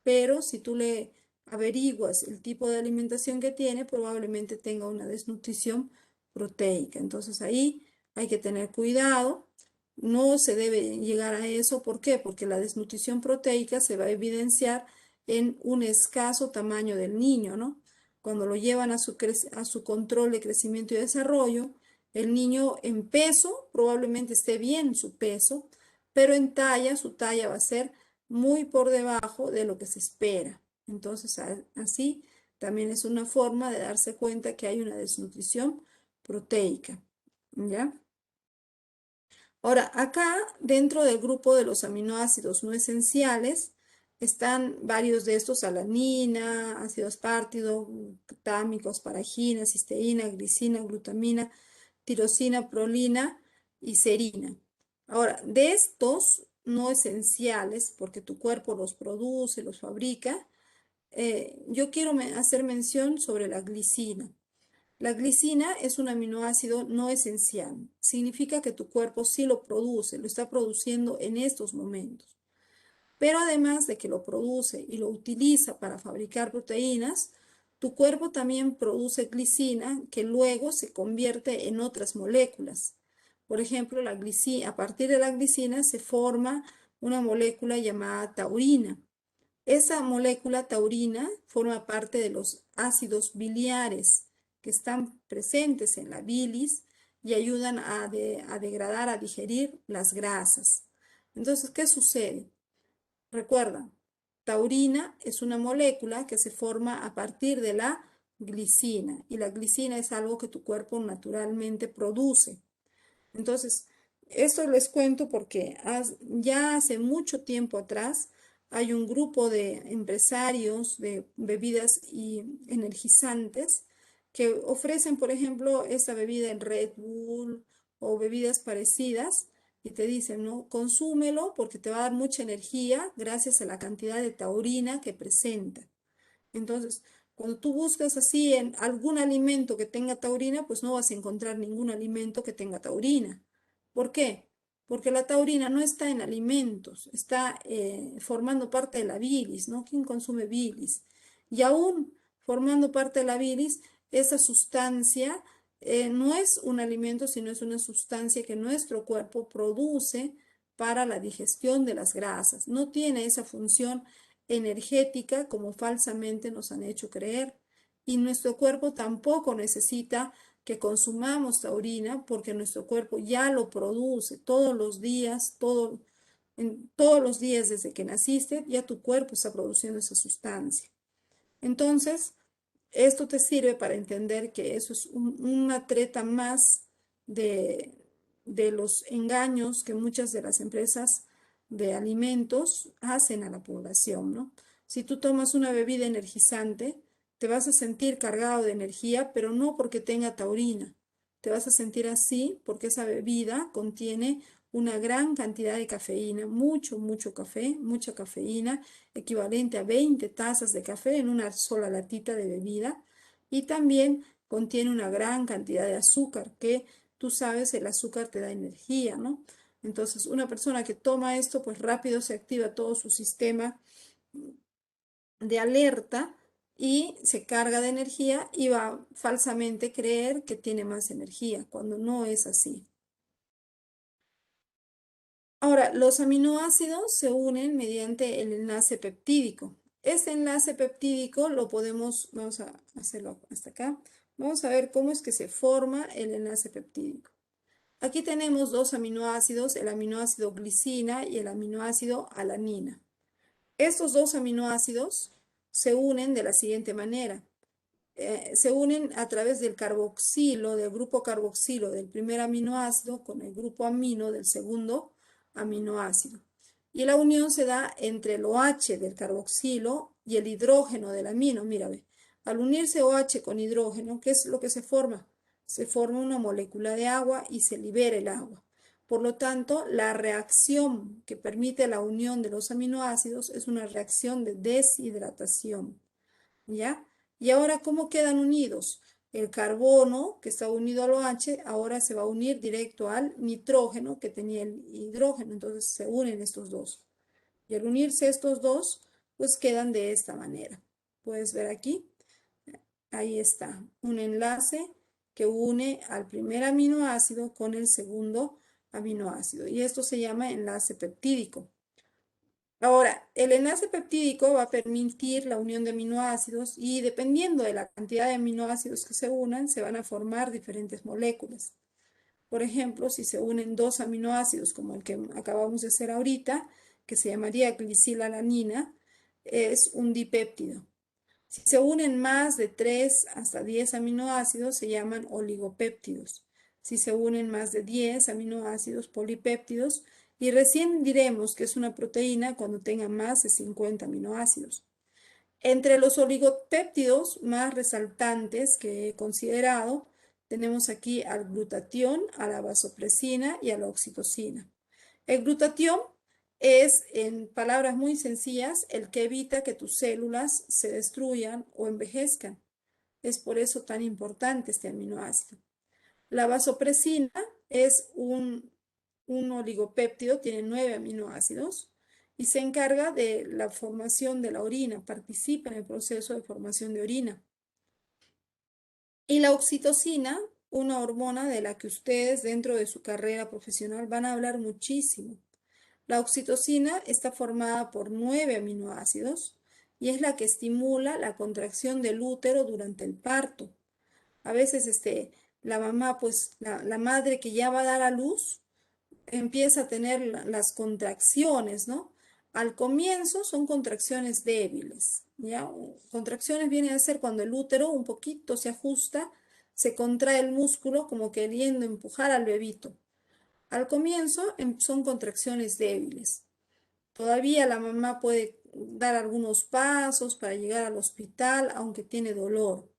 pero si tú le averiguas el tipo de alimentación que tiene, probablemente tenga una desnutrición proteica. Entonces ahí hay que tener cuidado. No se debe llegar a eso. ¿Por qué? Porque la desnutrición proteica se va a evidenciar en un escaso tamaño del niño, ¿no? Cuando lo llevan a su control de crecimiento y desarrollo, el niño en peso probablemente esté bien su peso, pero en talla, su talla va a ser muy por debajo de lo que se espera. Entonces, así también es una forma de darse cuenta que hay una desnutrición proteica, ¿ya? Ahora, acá dentro del grupo de los aminoácidos no esenciales están varios de estos: alanina, ácido aspartido, glutamico, asparagina, cisteína, glicina, glutamina, tirosina, prolina y serina. Ahora, de estos no esenciales, porque tu cuerpo los produce, los fabrica, yo quiero hacer mención sobre la glicina. La glicina es un aminoácido no esencial. Significa que tu cuerpo sí lo produce, lo está produciendo en estos momentos. Pero además de que lo produce y lo utiliza para fabricar proteínas, tu cuerpo también produce glicina que luego se convierte en otras moléculas. Por ejemplo, a partir de la glicina se forma una molécula llamada taurina. Esa molécula taurina forma parte de los ácidos biliares que están presentes en la bilis y ayudan a degradar, a digerir las grasas. Entonces, ¿qué sucede? Recuerda, taurina es una molécula que se forma a partir de la glicina y la glicina es algo que tu cuerpo naturalmente produce. Entonces, esto les cuento porque ya hace mucho tiempo atrás hay un grupo de empresarios de bebidas y energizantes que ofrecen, por ejemplo, esta bebida en Red Bull o bebidas parecidas y te dicen, ¿no? Consúmelo porque te va a dar mucha energía gracias a la cantidad de taurina que presenta. Entonces, cuando tú buscas así en algún alimento que tenga taurina, pues no vas a encontrar ningún alimento que tenga taurina. ¿Por qué? Porque la taurina no está en alimentos, está formando parte de la bilis, ¿no? ¿Quién consume bilis? Y aún formando parte de la bilis, esa sustancia no es un alimento, sino es una sustancia que nuestro cuerpo produce para la digestión de las grasas. No tiene esa función energética como falsamente nos han hecho creer. Y nuestro cuerpo tampoco necesita que consumamos taurina porque nuestro cuerpo ya lo produce todos los días, todos los días desde que naciste, ya tu cuerpo está produciendo esa sustancia. Entonces, esto te sirve para entender que eso es una treta más de, de los engaños que muchas de las empresas de alimentos hacen a la población, ¿no? Si tú tomas una bebida energizante, te vas a sentir cargado de energía, pero no porque tenga taurina. Te vas a sentir así porque esa bebida contiene una gran cantidad de cafeína, mucho café, mucha cafeína, equivalente a 20 tazas de café en una sola latita de bebida. Y también contiene una gran cantidad de azúcar, que tú sabes, el azúcar te da energía, ¿no? Entonces, una persona que toma esto, pues rápido se activa todo su sistema de alerta y se carga de energía y va a falsamente creer que tiene más energía, cuando no es así. Ahora, los aminoácidos se unen mediante el enlace peptídico. Este enlace peptídico lo podemos, vamos a hacerlo hasta acá, vamos a ver cómo es que se forma el enlace peptídico. Aquí tenemos dos aminoácidos, el aminoácido glicina y el aminoácido alanina. Estos dos aminoácidos se unen de la siguiente manera. Se unen a través del carboxilo, del grupo carboxilo del primer aminoácido con el grupo amino del segundo aminoácido. Y la unión se da entre el OH del carboxilo y el hidrógeno del amino. Mira, ve. Al unirse OH con hidrógeno, ¿qué es lo que se forma? Se forma una molécula de agua y se libera el agua. Por lo tanto, la reacción que permite la unión de los aminoácidos es una reacción de deshidratación. ¿Ya? Y ahora, ¿cómo quedan unidos? El carbono, que está unido al OH, ahora se va a unir directo al nitrógeno, que tenía el hidrógeno. Entonces, se unen estos dos. Y al unirse estos dos, pues quedan de esta manera. Puedes ver aquí. Ahí está. Un enlace que une al primer aminoácido con el segundo aminoácido. Y esto se llama enlace peptídico. Ahora, el enlace peptídico va a permitir la unión de aminoácidos y dependiendo de la cantidad de aminoácidos que se unan, se van a formar diferentes moléculas. Por ejemplo, si se unen dos aminoácidos como el que acabamos de hacer ahorita, que se llamaría glicilalanina, es un dipéptido. Si se unen más de 3 hasta 10 aminoácidos, se llaman oligopéptidos. Si se unen más de 10 aminoácidos, polipéptidos. Y recién diremos que es una proteína cuando tenga más de 50 aminoácidos. Entre los oligopéptidos más resaltantes que he considerado, tenemos aquí al glutatión, a la vasopresina y a la oxitocina. El glutatión es, en palabras muy sencillas, el que evita que tus células se destruyan o envejezcan. Es por eso tan importante este aminoácido. La vasopresina es un oligopéptido, tiene 9 aminoácidos y se encarga de la formación de la orina, participa en el proceso de formación de orina. Y la oxitocina, una hormona de la que ustedes dentro de su carrera profesional van a hablar muchísimo. La oxitocina está formada por 9 aminoácidos y es la que estimula la contracción del útero durante el parto. A veces la mamá, pues la madre que ya va a dar a luz, empieza a tener las contracciones, ¿no? Al comienzo son contracciones débiles, ¿ya? Contracciones vienen a ser cuando el útero un poquito se ajusta, se contrae el músculo como queriendo empujar al bebito. Al comienzo son contracciones débiles. Todavía la mamá puede dar algunos pasos para llegar al hospital, aunque tiene dolor.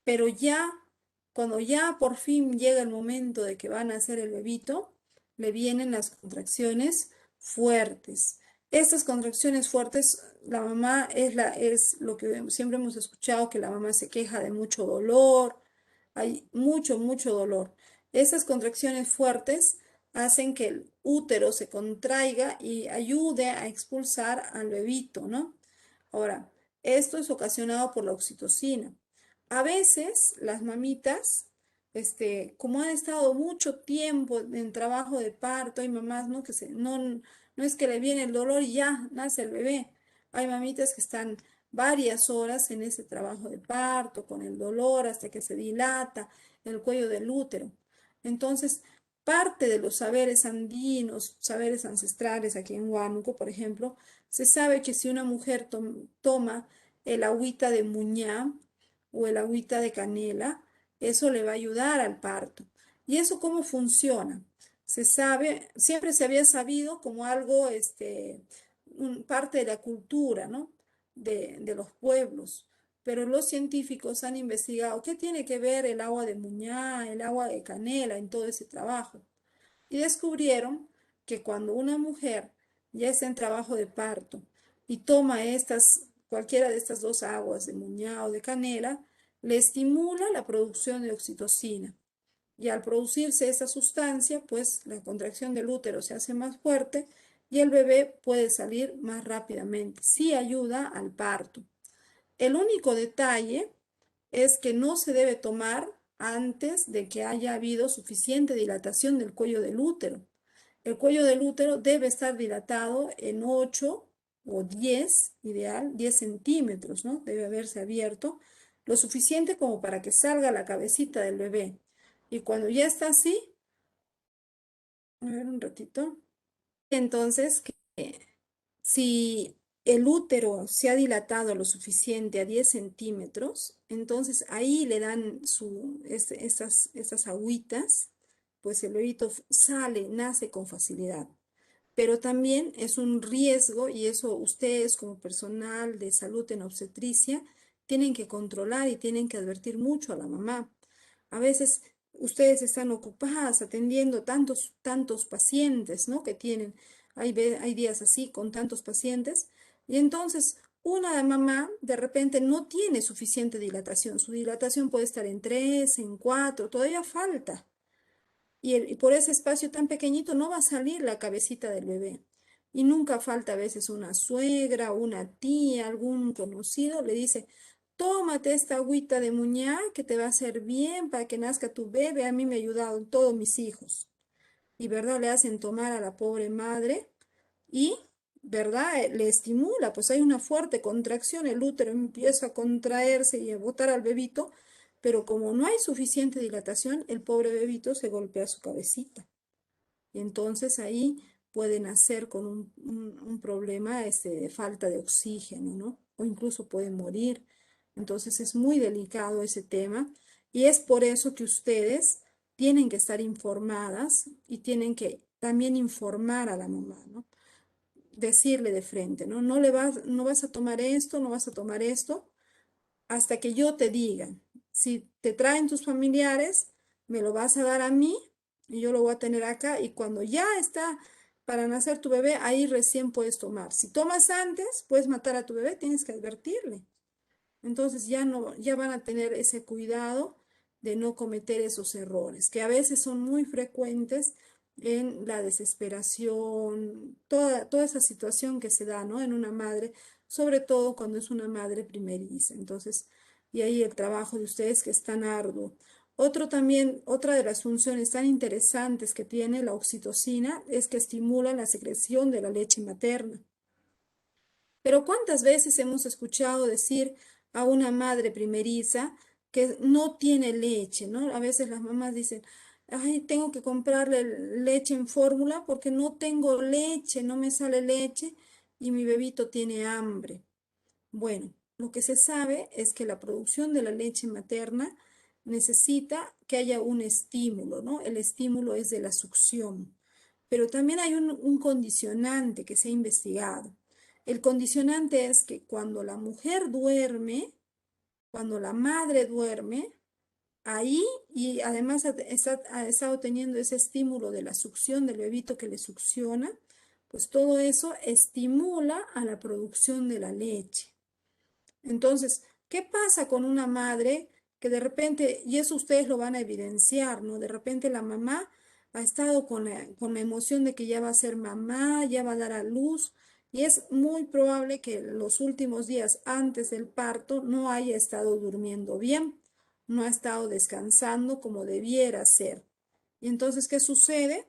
Pero ya, cuando ya por fin llega el momento de que van a hacer el bebito, le vienen las contracciones fuertes. Estas contracciones fuertes, la mamá es lo que siempre hemos escuchado, que la mamá se queja de mucho dolor, hay mucho dolor. Estas contracciones fuertes hacen que el útero se contraiga y ayude a expulsar al bebito, ¿no? Ahora, esto es ocasionado por la oxitocina. A veces las mamitas, como han estado mucho tiempo en trabajo de parto, hay mamás, ¿no? No es que le viene el dolor y ya nace el bebé. Hay mamitas que están varias horas en ese trabajo de parto, con el dolor hasta que se dilata el cuello del útero. Entonces, parte de los saberes andinos, saberes ancestrales aquí en Huánuco, por ejemplo, se sabe que si una mujer toma el agüita de muñá o el agüita de canela, eso le va a ayudar al parto. ¿Y eso cómo funciona? Se sabe, siempre se había sabido como algo, parte de la cultura, ¿no? De los pueblos. Pero los científicos han investigado qué tiene que ver el agua de muñá, el agua de canela en todo ese trabajo. Y descubrieron que cuando una mujer ya está en trabajo de parto y toma cualquiera de estas dos aguas, de muñá o de canela, le estimula la producción de oxitocina. Y al producirse esta sustancia, pues la contracción del útero se hace más fuerte y el bebé puede salir más rápidamente. Sí ayuda al parto. El único detalle es que no se debe tomar antes de que haya habido suficiente dilatación del cuello del útero. El cuello del útero debe estar dilatado en 8 o 10, ideal, 10 centímetros, ¿no? Debe haberse abierto lo suficiente como para que salga la cabecita del bebé. Y cuando ya está así, a ver un ratito, entonces si el útero se ha dilatado lo suficiente a 10 centímetros, entonces ahí le dan estas agüitas, pues el bebito sale, nace con facilidad. Pero también es un riesgo y eso ustedes como personal de salud en obstetricia tienen que controlar y tienen que advertir mucho a la mamá. A veces ustedes están ocupadas atendiendo tantos pacientes, ¿no? Que tienen, hay días así con tantos pacientes y entonces una mamá de repente no tiene suficiente dilatación. Su dilatación puede estar en 3, en 4, todavía falta. Y por ese espacio tan pequeñito no va a salir la cabecita del bebé. Y nunca falta a veces una suegra, una tía, algún conocido, le dice, tómate esta agüita de muñá que te va a hacer bien para que nazca tu bebé. A mí me ayudaron todos mis hijos. Y, ¿verdad? Le hacen tomar a la pobre madre y, ¿verdad? Le estimula, pues hay una fuerte contracción, el útero empieza a contraerse y a botar al bebito, pero como no hay suficiente dilatación, el pobre bebito se golpea su cabecita. Y entonces ahí puede nacer con un problema de falta de oxígeno, ¿no? O incluso puede morir. Entonces es muy delicado ese tema y es por eso que ustedes tienen que estar informadas y tienen que también informar a la mamá, ¿no? Decirle de frente, ¿no? No vas a tomar esto, no vas a tomar esto, hasta que yo te diga. Si te traen tus familiares, me lo vas a dar a mí y yo lo voy a tener acá. Y cuando ya está para nacer tu bebé, ahí recién puedes tomar. Si tomas antes, puedes matar a tu bebé, tienes que advertirle. Entonces ya van a tener ese cuidado de no cometer esos errores, que a veces son muy frecuentes en la desesperación, toda esa situación que se da, ¿no? En una madre, sobre todo cuando es una madre primeriza. Entonces, y ahí el trabajo de ustedes que es tan arduo. Otra de las funciones tan interesantes que tiene la oxitocina es que estimula la secreción de la leche materna. Pero ¿cuántas veces hemos escuchado decir a una madre primeriza que no tiene leche, ¿no? A veces las mamás dicen, ay, tengo que comprarle leche en fórmula porque no tengo leche, no me sale leche y mi bebito tiene hambre. Bueno, lo que se sabe es que la producción de la leche materna necesita que haya un estímulo, ¿no? El estímulo es de la succión. Pero también hay un condicionante que se ha investigado. El condicionante es que cuando la mujer duerme, cuando la madre duerme, ahí y además ha estado teniendo ese estímulo de la succión del bebito que le succiona, pues todo eso estimula a la producción de la leche. Entonces, ¿qué pasa con una madre que de repente, y eso ustedes lo van a evidenciar, ¿no? De repente la mamá ha estado con la emoción de que ya va a ser mamá, ya va a dar a luz, y es muy probable que los últimos días antes del parto no haya estado durmiendo bien, no ha estado descansando como debiera ser. Y entonces, ¿qué sucede?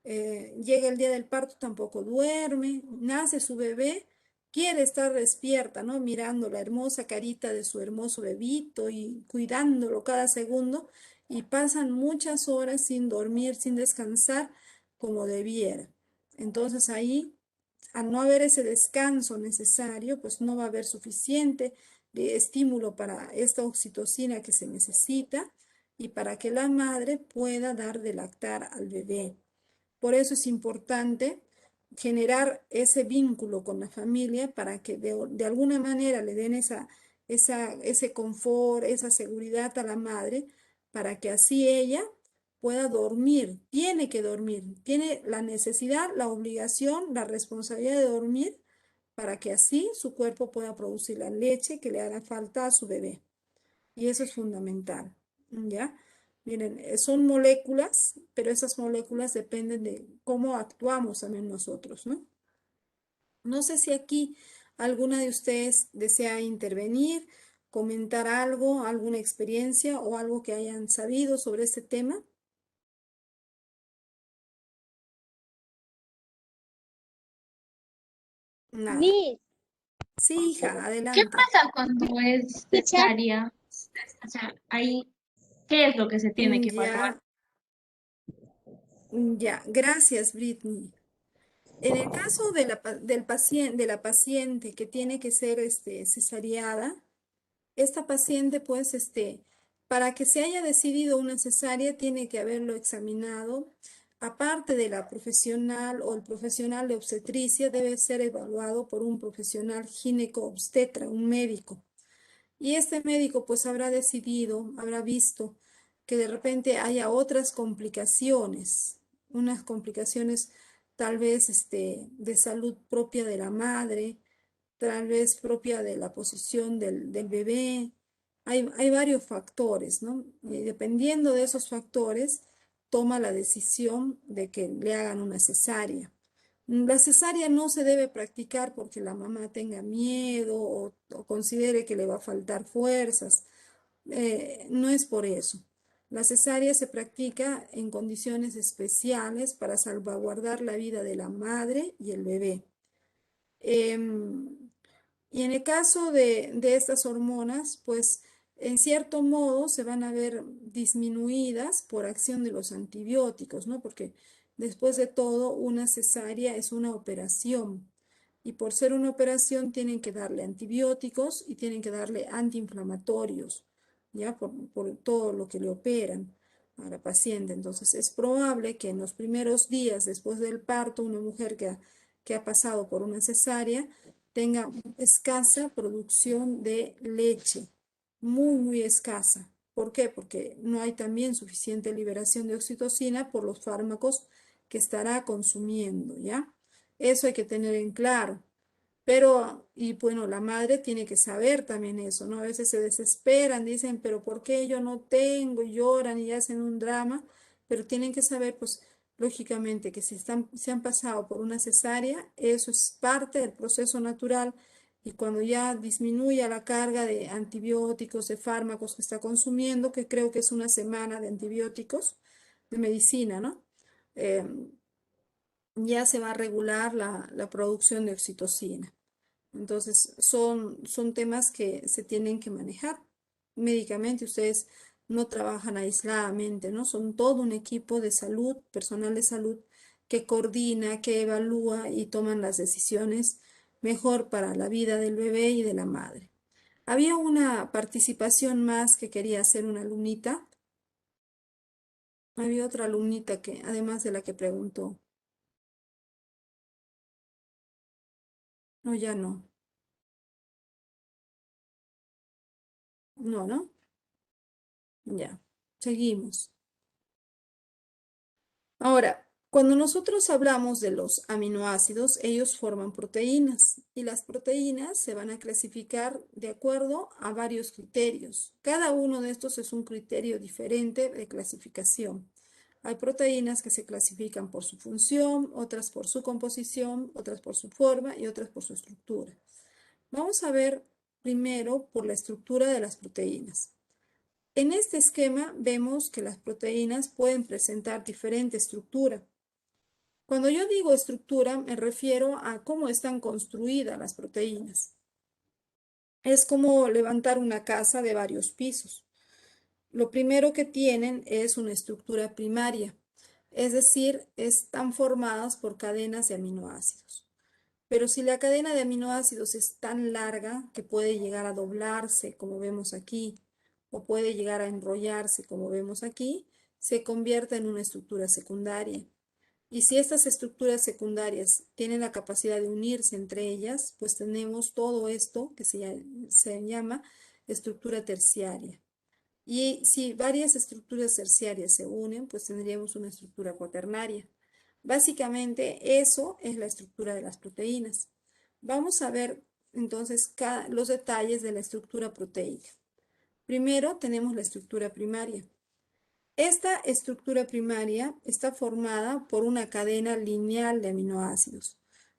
Llega el día del parto, tampoco duerme, nace su bebé, quiere estar despierta, ¿no? Mirando la hermosa carita de su hermoso bebito y cuidándolo cada segundo, y pasan muchas horas sin dormir, sin descansar como debiera. Entonces ahí, al no haber ese descanso necesario, pues no va a haber suficiente de estímulo para esta oxitocina que se necesita y para que la madre pueda dar de lactar al bebé. Por eso es importante generar ese vínculo con la familia para que de alguna manera le den ese confort, esa seguridad a la madre, para que así ella pueda dormir. Tiene que dormir, tiene la necesidad, la obligación, la responsabilidad de dormir para que así su cuerpo pueda producir la leche que le hará falta a su bebé. Y eso es fundamental, ¿ya? Miren, son moléculas, pero esas moléculas dependen de cómo actuamos también nosotros, ¿no? No sé si aquí alguna de ustedes desea intervenir, comentar algo, alguna experiencia o algo que hayan sabido sobre este tema. Nada. Miss, Sí, hija, ¿Qué adelante. pasa cuando es escucha, cesárea? O sea, ahí, ¿qué es lo que se tiene que evaluar? Ya, ya, gracias, Britney. En el caso de del paciente, de la paciente que tiene que ser cesareada, esta paciente, pues, para que se haya decidido una cesárea, tiene que haberlo examinado. Aparte de la profesional o el profesional de obstetricia, debe ser evaluado por un profesional gineco-obstetra, un médico. Y este médico, pues, habrá decidido, habrá visto que de repente haya otras complicaciones, unas complicaciones tal vez de salud propia de la madre, tal vez propia de la posición del bebé. Hay varios factores, ¿no? Y dependiendo de esos factores, toma la decisión de que le hagan una cesárea. La cesárea no se debe practicar porque la mamá tenga miedo o considere que le va a faltar fuerzas. No es por eso. La cesárea se practica en condiciones especiales para salvaguardar la vida de la madre y el bebé. Y en el caso de estas hormonas, pues en cierto modo se van a ver disminuidas por acción de los antibióticos, ¿no? Porque después de todo, una cesárea es una operación. Y por ser una operación tienen que darle antibióticos y tienen que darle antiinflamatorios, ¿ya? Por todo lo que le operan a la paciente. Entonces es probable que en los primeros días después del parto, una mujer que ha pasado por una cesárea, tenga escasa producción de leche, muy escasa. ¿Por qué? Porque no hay también suficiente liberación de oxitocina por los fármacos que estará consumiendo, ¿ya? Eso hay que tener en claro. Pero, y bueno, la madre tiene que saber también eso, ¿no? A veces se desesperan, dicen, pero ¿por qué yo no tengo? Y lloran y hacen un drama, pero tienen que saber, pues, lógicamente, que si se han pasado por una cesárea, eso es parte del proceso natural y cuando ya disminuya la carga de antibióticos, de fármacos que está consumiendo, que creo que es una semana de antibióticos, de medicina, ¿no? Ya se va a regular la producción de oxitocina. Entonces, son temas que se tienen que manejar médicamente. Ustedes no trabajan aisladamente, ¿no? Son todo un equipo de salud, personal de salud, que coordina, que evalúa y toman las decisiones mejor para la vida del bebé y de la madre. Había una participación más que quería hacer una alumnita. Había otra alumnita que, además de la que preguntó. No, ya no. No, ¿no? Ya. Seguimos. Ahora, cuando nosotros hablamos de los aminoácidos, ellos forman proteínas y las proteínas se van a clasificar de acuerdo a varios criterios. Cada uno de estos es un criterio diferente de clasificación. Hay proteínas que se clasifican por su función, otras por su composición, otras por su forma y otras por su estructura. Vamos a ver primero por la estructura de las proteínas. En este esquema vemos que las proteínas pueden presentar diferente estructura. Cuando yo digo estructura, me refiero a cómo están construidas las proteínas. Es como levantar una casa de varios pisos. Lo primero que tienen es una estructura primaria, es decir, están formadas por cadenas de aminoácidos. Pero si la cadena de aminoácidos es tan larga que puede llegar a doblarse, como vemos aquí, o puede llegar a enrollarse, como vemos aquí, se convierte en una estructura secundaria. Y si estas estructuras secundarias tienen la capacidad de unirse entre ellas, pues tenemos todo esto que se llama estructura terciaria. Y si varias estructuras terciarias se unen, pues tendríamos una estructura cuaternaria. Básicamente eso es la estructura de las proteínas. Vamos a ver entonces los detalles de la estructura proteica. Primero tenemos la estructura primaria. Esta estructura primaria está formada por una cadena lineal de aminoácidos.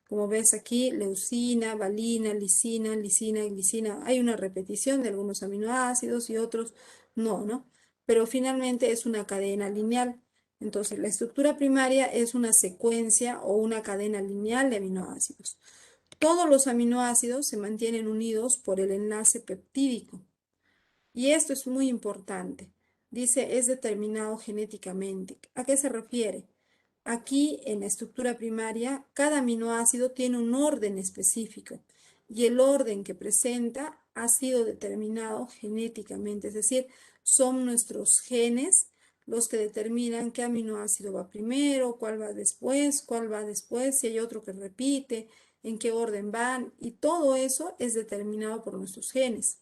Como ves aquí, leucina, valina, lisina, lisina y glicina. Hay una repetición de algunos aminoácidos y otros no, ¿no? Pero finalmente es una cadena lineal. Entonces, la estructura primaria es una secuencia o una cadena lineal de aminoácidos. Todos los aminoácidos se mantienen unidos por el enlace peptídico. Y esto es muy importante. Dice, es determinado genéticamente. ¿A qué se refiere? Aquí, en la estructura primaria, cada aminoácido tiene un orden específico y el orden que presenta ha sido determinado genéticamente, es decir, son nuestros genes los que determinan qué aminoácido va primero, cuál va después, si hay otro que repite, en qué orden van, y todo eso es determinado por nuestros genes.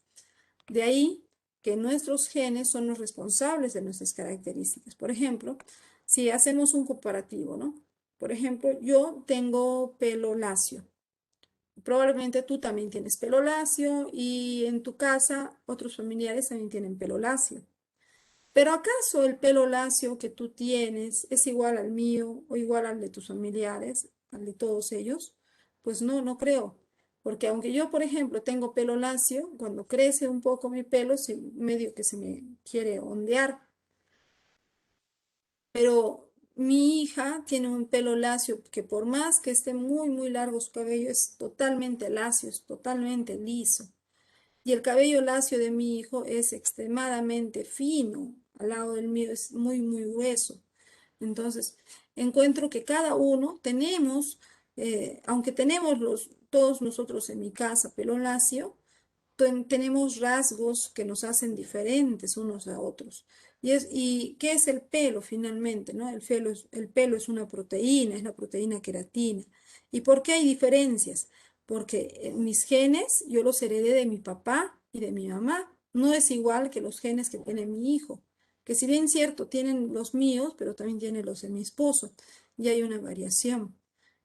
De ahí que nuestros genes son los responsables de nuestras características. Por ejemplo, si hacemos un comparativo, ¿no? Por ejemplo, yo tengo pelo lacio. Probablemente tú también tienes pelo lacio y en tu casa otros familiares también tienen pelo lacio. Pero ¿acaso el pelo lacio que tú tienes es igual al mío o igual al de tus familiares, al de todos ellos? Pues no, no creo. Porque aunque yo, por ejemplo, tengo pelo lacio, cuando crece un poco mi pelo, medio que se me quiere ondear. Pero mi hija tiene un pelo lacio que por más que esté muy, muy largo su cabello, es totalmente lacio, es totalmente liso. Y el cabello lacio de mi hijo es extremadamente fino, al lado del mío es muy, muy grueso. Entonces, encuentro que cada uno tenemos, aunque tenemos todos nosotros en mi casa pelo lacio, tenemos rasgos que nos hacen diferentes unos a otros. ¿Y qué es el pelo finalmente, no? El pelo es una proteína, es la proteína queratina. ¿Y por qué hay diferencias? Porque mis genes yo los heredé de mi papá y de mi mamá. No es igual que los genes que tiene mi hijo, que si bien cierto, tienen los míos, pero también tienen los de mi esposo. y hay una variación.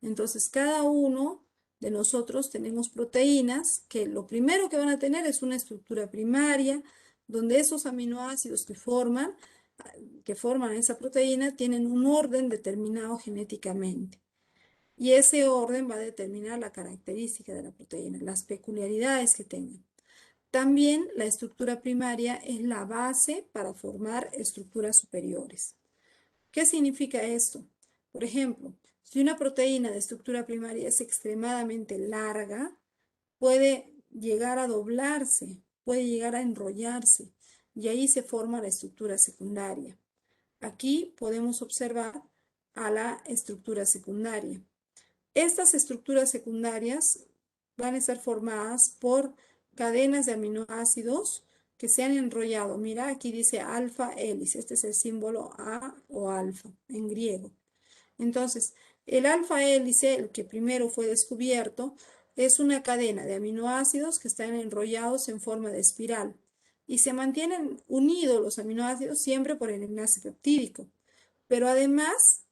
Entonces, cada uno de nosotros tenemos proteínas que lo primero que van a tener es una estructura primaria, donde esos aminoácidos que forman esa proteína tienen un orden determinado genéticamente. Y ese orden va a determinar la característica de la proteína, las peculiaridades que tengan. También la estructura primaria es la base para formar estructuras superiores. ¿Qué significa esto? Por ejemplo, si una proteína de estructura primaria es extremadamente larga, puede llegar a doblarse, puede llegar a enrollarse y ahí se forma la estructura secundaria. Aquí podemos observar a la estructura secundaria. Estas estructuras secundarias van a estar formadas por cadenas de aminoácidos que se han enrollado. Mira, aquí dice alfa hélice. Este es el símbolo A o alfa en griego. Entonces, el alfa hélice, el que primero fue descubierto, es una cadena de aminoácidos que están enrollados en forma de espiral y se mantienen unidos los aminoácidos siempre por el enlace peptídico. Pero además,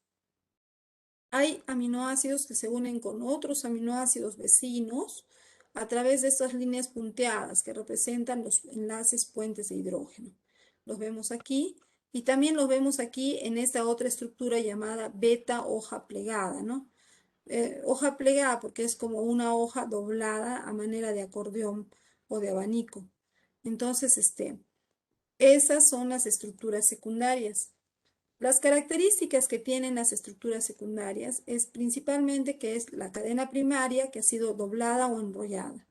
hay aminoácidos que se unen con otros aminoácidos vecinos a través de estas líneas punteadas que representan los enlaces puentes de hidrógeno. Los vemos aquí y también los vemos aquí en esta otra estructura llamada beta hoja plegada, ¿no? Hoja plegada porque es como una hoja doblada a manera de acordeón o de abanico. Entonces, esas son las estructuras secundarias. Las características que tienen las estructuras secundarias es principalmente que es la cadena primaria que ha sido doblada o enrollada.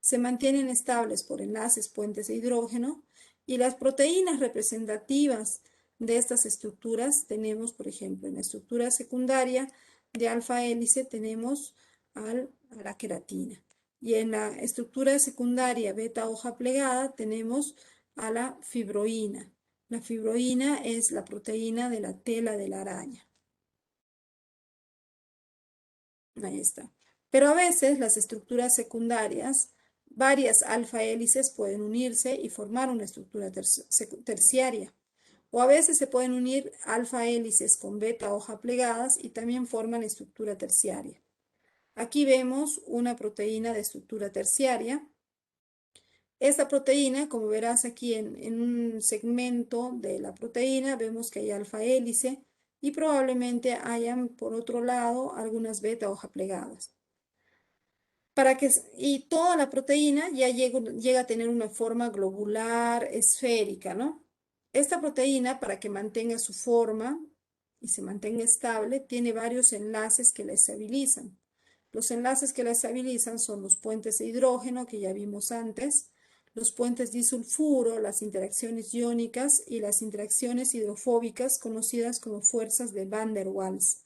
Se mantienen estables por enlaces puentes de hidrógeno y las proteínas representativas de estas estructuras tenemos, por ejemplo, en la estructura secundaria de alfa hélice tenemos a la queratina y en la estructura secundaria beta hoja plegada tenemos a la fibroína. La fibroína es la proteína de la tela de la araña. Ahí está. Pero a veces las estructuras secundarias, varias alfa hélices pueden unirse y formar una estructura terciaria. O a veces se pueden unir alfa hélices con beta hoja plegadas y también forman estructura terciaria. Aquí vemos una proteína de estructura terciaria. Esta proteína, como verás aquí en un segmento de la proteína, vemos que hay alfa hélice y probablemente hayan por otro lado algunas beta hoja plegadas. Y toda la proteína ya llega a tener una forma globular, esférica, ¿no? Esta proteína, para que mantenga su forma y se mantenga estable, tiene varios enlaces que la estabilizan. Los enlaces que la estabilizan son los puentes de hidrógeno, que ya vimos antes, los puentes disulfuro, las interacciones iónicas y las interacciones hidrofóbicas conocidas como fuerzas de Van der Waals.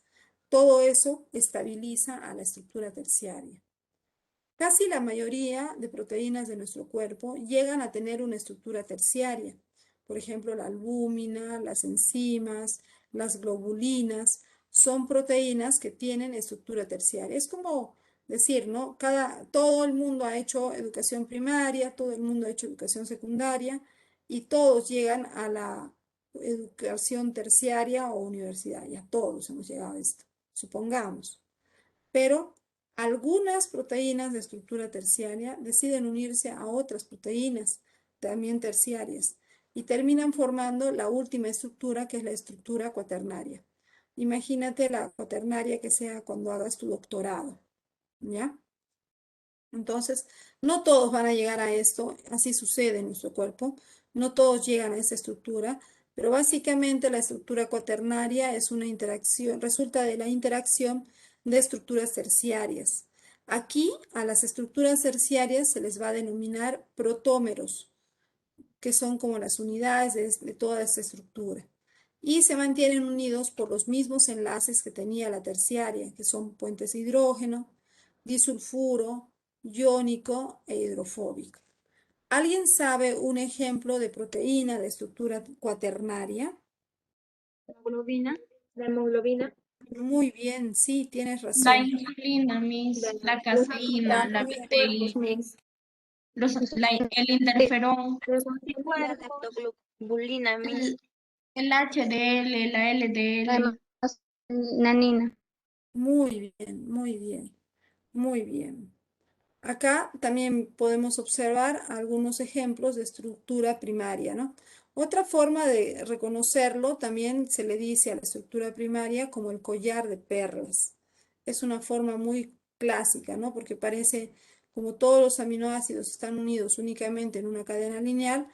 Todo eso estabiliza a la estructura terciaria. Casi la mayoría de proteínas de nuestro cuerpo llegan a tener una estructura terciaria. Por ejemplo, la albúmina, las enzimas, las globulinas, son proteínas que tienen estructura terciaria. Es como decir, ¿no? Todo el mundo ha hecho educación primaria, todo el mundo ha hecho educación secundaria y todos llegan a la educación terciaria o universitaria. Todos hemos llegado a esto, supongamos. Pero algunas proteínas de estructura terciaria deciden unirse a otras proteínas también terciarias y terminan formando la última estructura, que es la estructura cuaternaria. Imagínate la cuaternaria que sea cuando hagas tu doctorado, ¿ya? Entonces, no todos van a llegar a esto, así sucede en nuestro cuerpo, no todos llegan a esa estructura, pero básicamente la estructura cuaternaria es una interacción, resulta de la interacción de estructuras terciarias. Aquí a las estructuras terciarias se les va a denominar protómeros, que son como las unidades de toda esta estructura. Y se mantienen unidos por los mismos enlaces que tenía la terciaria, que son puentes de hidrógeno, disulfuro, iónico e hidrofóbico. ¿Alguien sabe un ejemplo de proteína de estructura cuaternaria? La hemoglobina. Muy bien, sí, tienes La razón. insulina, la Los caseína, la anticuerpos, betaína, el interferón, los La anticuerpos, lactoglobulina, el HDL, la LDL. Además, Nanina. Muy bien, muy bien, muy bien. Acá también podemos observar algunos ejemplos de estructura primaria, ¿no? Otra forma de reconocerlo también se le dice a la estructura primaria como el collar de perlas. Es una forma muy clásica, ¿no? Porque parece, como todos los aminoácidos están unidos únicamente en una cadena lineal,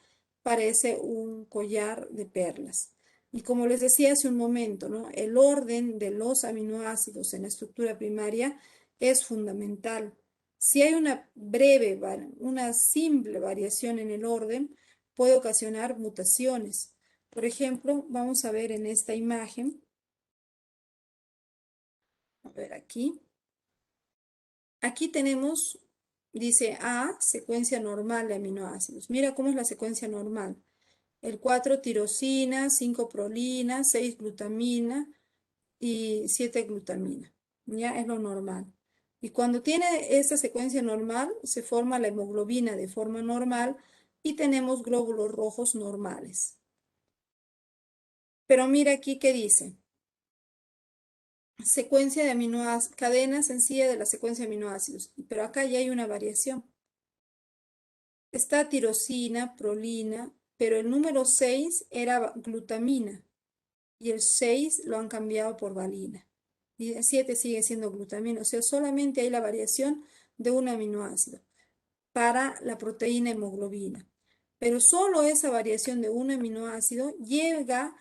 parece un collar de perlas. Y como les decía hace un momento, ¿no? El orden de los aminoácidos en la estructura primaria es fundamental. Si hay una simple variación en el orden, puede ocasionar mutaciones. Por ejemplo, vamos a ver en esta imagen, a ver aquí. Aquí tenemos, dice A, secuencia normal de aminoácidos. Mira cómo es la secuencia normal. El 4 tirosina, 5 prolina, 6 glutamina y 7 glutamina. Ya es lo normal. Y cuando tiene esta secuencia normal, se forma la hemoglobina de forma normal y tenemos glóbulos rojos normales. Pero mira aquí qué dice. Secuencia de aminoácidos, cadena sencilla de la secuencia de aminoácidos. Pero acá ya hay una variación. Está tirosina, prolina, pero el número 6 era glutamina y el 6 lo han cambiado por valina. Y el 7 sigue siendo glutamina, o sea, solamente hay la variación de un aminoácido para la proteína hemoglobina. Pero solo esa variación de un aminoácido lleva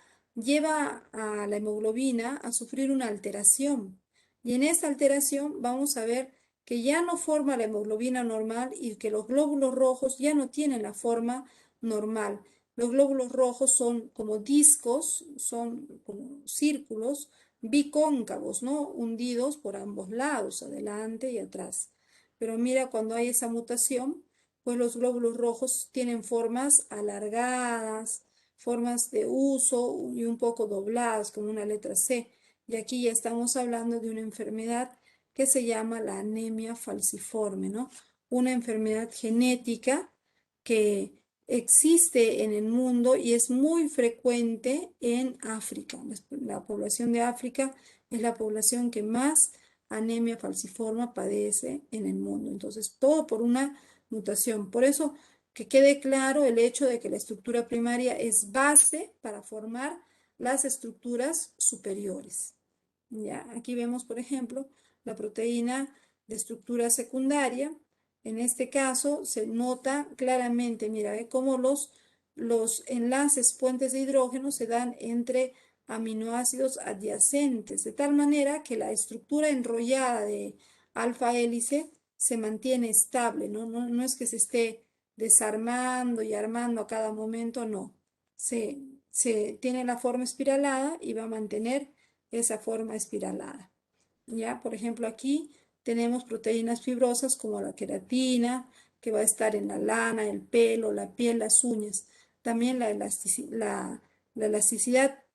a la hemoglobina a sufrir una alteración. Y en esta alteración vamos a ver que ya no forma la hemoglobina normal y que los glóbulos rojos ya no tienen la forma normal. Los glóbulos rojos son como discos, son como círculos bicóncavos, ¿no? Hundidos por ambos lados, adelante y atrás. Pero mira, cuando hay esa mutación, pues los glóbulos rojos tienen formas alargadas, formas de uso y un poco dobladas, como una letra C. Y aquí ya estamos hablando de una enfermedad que se llama la anemia falciforme, ¿no? Una enfermedad genética que existe en el mundo y es muy frecuente en África. La población de África es la población que más anemia falciforme padece en el mundo. Entonces, todo por una mutación. Por eso, que quede claro el hecho de que la estructura primaria es base para formar las estructuras superiores. Ya, aquí vemos, por ejemplo, la proteína de estructura secundaria. En este caso se nota claramente, mira, ve cómo los enlaces puentes de hidrógeno se dan entre aminoácidos adyacentes, de tal manera que la estructura enrollada de alfa hélice se mantiene estable, ¿no? No es que se esté desarmando y armando a cada momento, no. Se tiene la forma espiralada y va a mantener esa forma espiralada. ¿Ya? Por ejemplo, aquí tenemos proteínas fibrosas como la queratina, que va a estar en la lana, el pelo, la piel, las uñas. También la elasticidad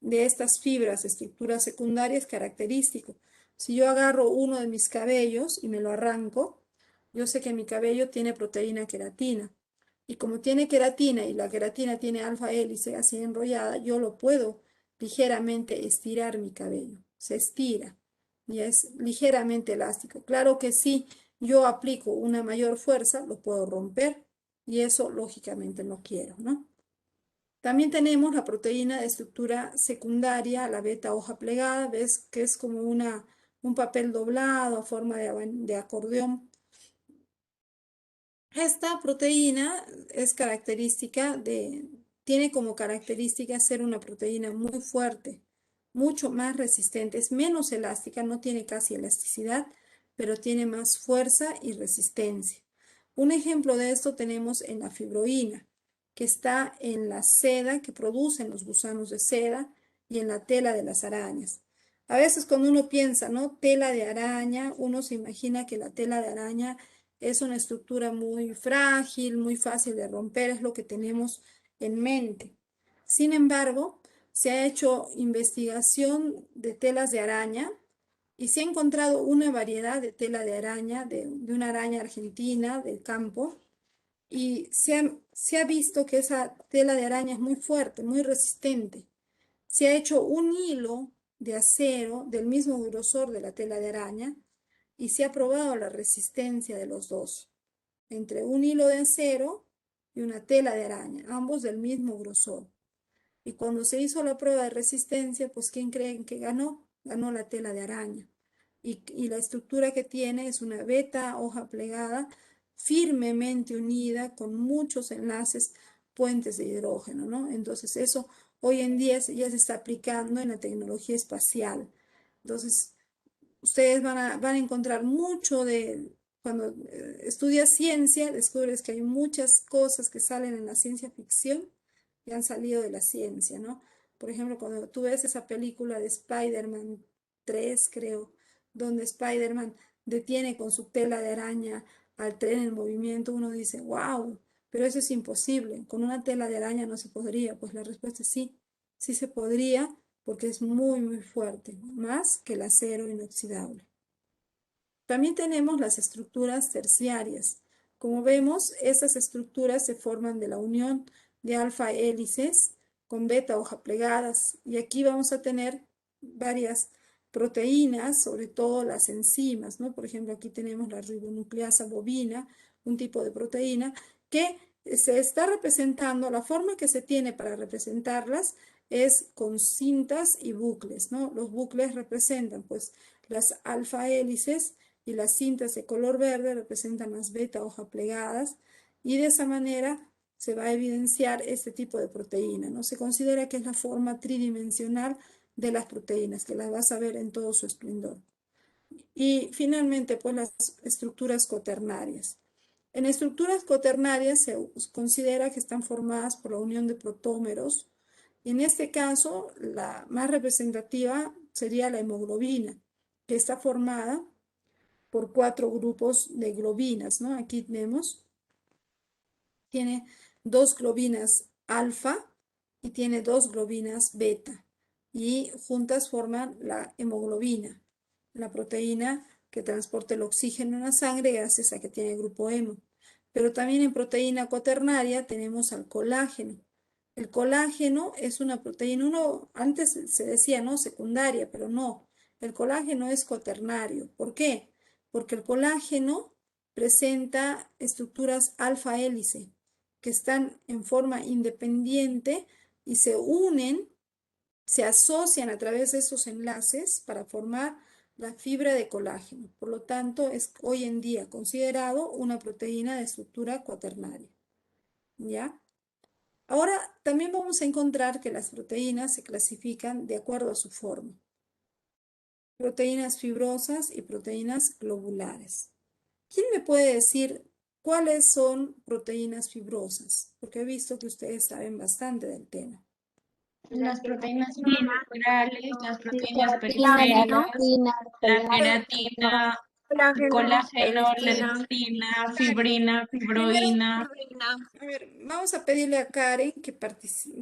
de estas fibras, estructuras secundarias, es característico. Si yo agarro uno de mis cabellos y me lo arranco, yo sé que mi cabello tiene proteína queratina. Y como tiene queratina y la queratina tiene alfa hélice así enrollada, yo lo puedo ligeramente estirar mi cabello. Se estira y es ligeramente elástico. Claro que si yo aplico una mayor fuerza, lo puedo romper y eso lógicamente no quiero, ¿no? También tenemos la proteína de estructura secundaria, la beta hoja plegada, ves que es como un papel doblado a forma de acordeón. Esta proteína es tiene como característica ser una proteína muy fuerte, mucho más resistente, es menos elástica, no tiene casi elasticidad, pero tiene más fuerza y resistencia. Un ejemplo de esto tenemos en la fibroína, que está en la seda que producen los gusanos de seda y en la tela de las arañas. A veces cuando uno piensa, ¿no? Tela de araña, uno se imagina que la tela de araña es una estructura muy frágil, muy fácil de romper, es lo que tenemos en mente. Sin embargo, se ha hecho investigación de telas de araña y se ha encontrado una variedad de tela de araña, de una araña argentina del campo, y se ha visto que esa tela de araña es muy fuerte, muy resistente. Se ha hecho un hilo de acero del mismo grosor de la tela de araña y se ha probado la resistencia de los dos, entre un hilo de acero y una tela de araña, ambos del mismo grosor. Y cuando se hizo la prueba de resistencia, pues ¿quién creen que ganó? Ganó la tela de araña. Y la estructura que tiene es una beta hoja plegada firmemente unida con muchos enlaces, puentes de hidrógeno, ¿no? Entonces eso hoy en día ya se está aplicando en la tecnología espacial. Entonces ustedes van a encontrar mucho de, cuando estudias ciencia, descubres que hay muchas cosas que salen en la ciencia ficción y han salido de la ciencia, ¿no? Por ejemplo, cuando tú ves esa película de Spider-Man 3, creo, donde Spider-Man detiene con su tela de araña al tren en movimiento, uno dice, wow, pero eso es imposible, con una tela de araña no se podría. Pues la respuesta es sí, sí se podría, porque es muy, muy fuerte, más que el acero inoxidable. También tenemos las estructuras terciarias. Como vemos, estas estructuras se forman de la unión de alfa hélices con beta hoja plegadas. Y aquí vamos a tener varias proteínas, sobre todo las enzimas, ¿no? Por ejemplo, aquí tenemos la ribonucleasa bovina, un tipo de proteína que se está representando, la forma que se tiene para representarlas es con cintas y bucles, ¿no? Los bucles representan, pues, las alfa hélices y las cintas de color verde representan las beta hoja plegadas y de esa manera se va a evidenciar este tipo de proteína, ¿no? Se considera que es la forma tridimensional de las proteínas, que las vas a ver en todo su esplendor. Y finalmente, pues las estructuras cuaternarias. En estructuras cuaternarias se considera que están formadas por la unión de protómeros. Y en este caso, la más representativa sería la hemoglobina, que está formada por 4 grupos de globinas, ¿no? Aquí vemos, tiene 2 globinas alfa y tiene 2 globinas beta. Y juntas forman la hemoglobina, la proteína que transporta el oxígeno en la sangre gracias a que tiene el grupo hemo. Pero también en proteína cuaternaria tenemos al colágeno. El colágeno es una proteína, uno antes se decía, ¿no? Secundaria, pero no. El colágeno es cuaternario. ¿Por qué? Porque el colágeno presenta estructuras alfa hélice que están en forma independiente y se unen, se asocian a través de esos enlaces para formar la fibra de colágeno. Por lo tanto, es hoy en día considerado una proteína de estructura cuaternaria. ¿Ya? Ahora, también vamos a encontrar que las proteínas se clasifican de acuerdo a su forma. Proteínas fibrosas y proteínas globulares. ¿Quién me puede decir cuáles son proteínas fibrosas? Porque he visto que ustedes saben bastante del tema. Las proteínas integrales, las proteínas Colágeno, periféricas, la queratina, colágeno, colágeno, la elastina, elastina, fibrina, fibroína. A ver, vamos a pedirle a Karen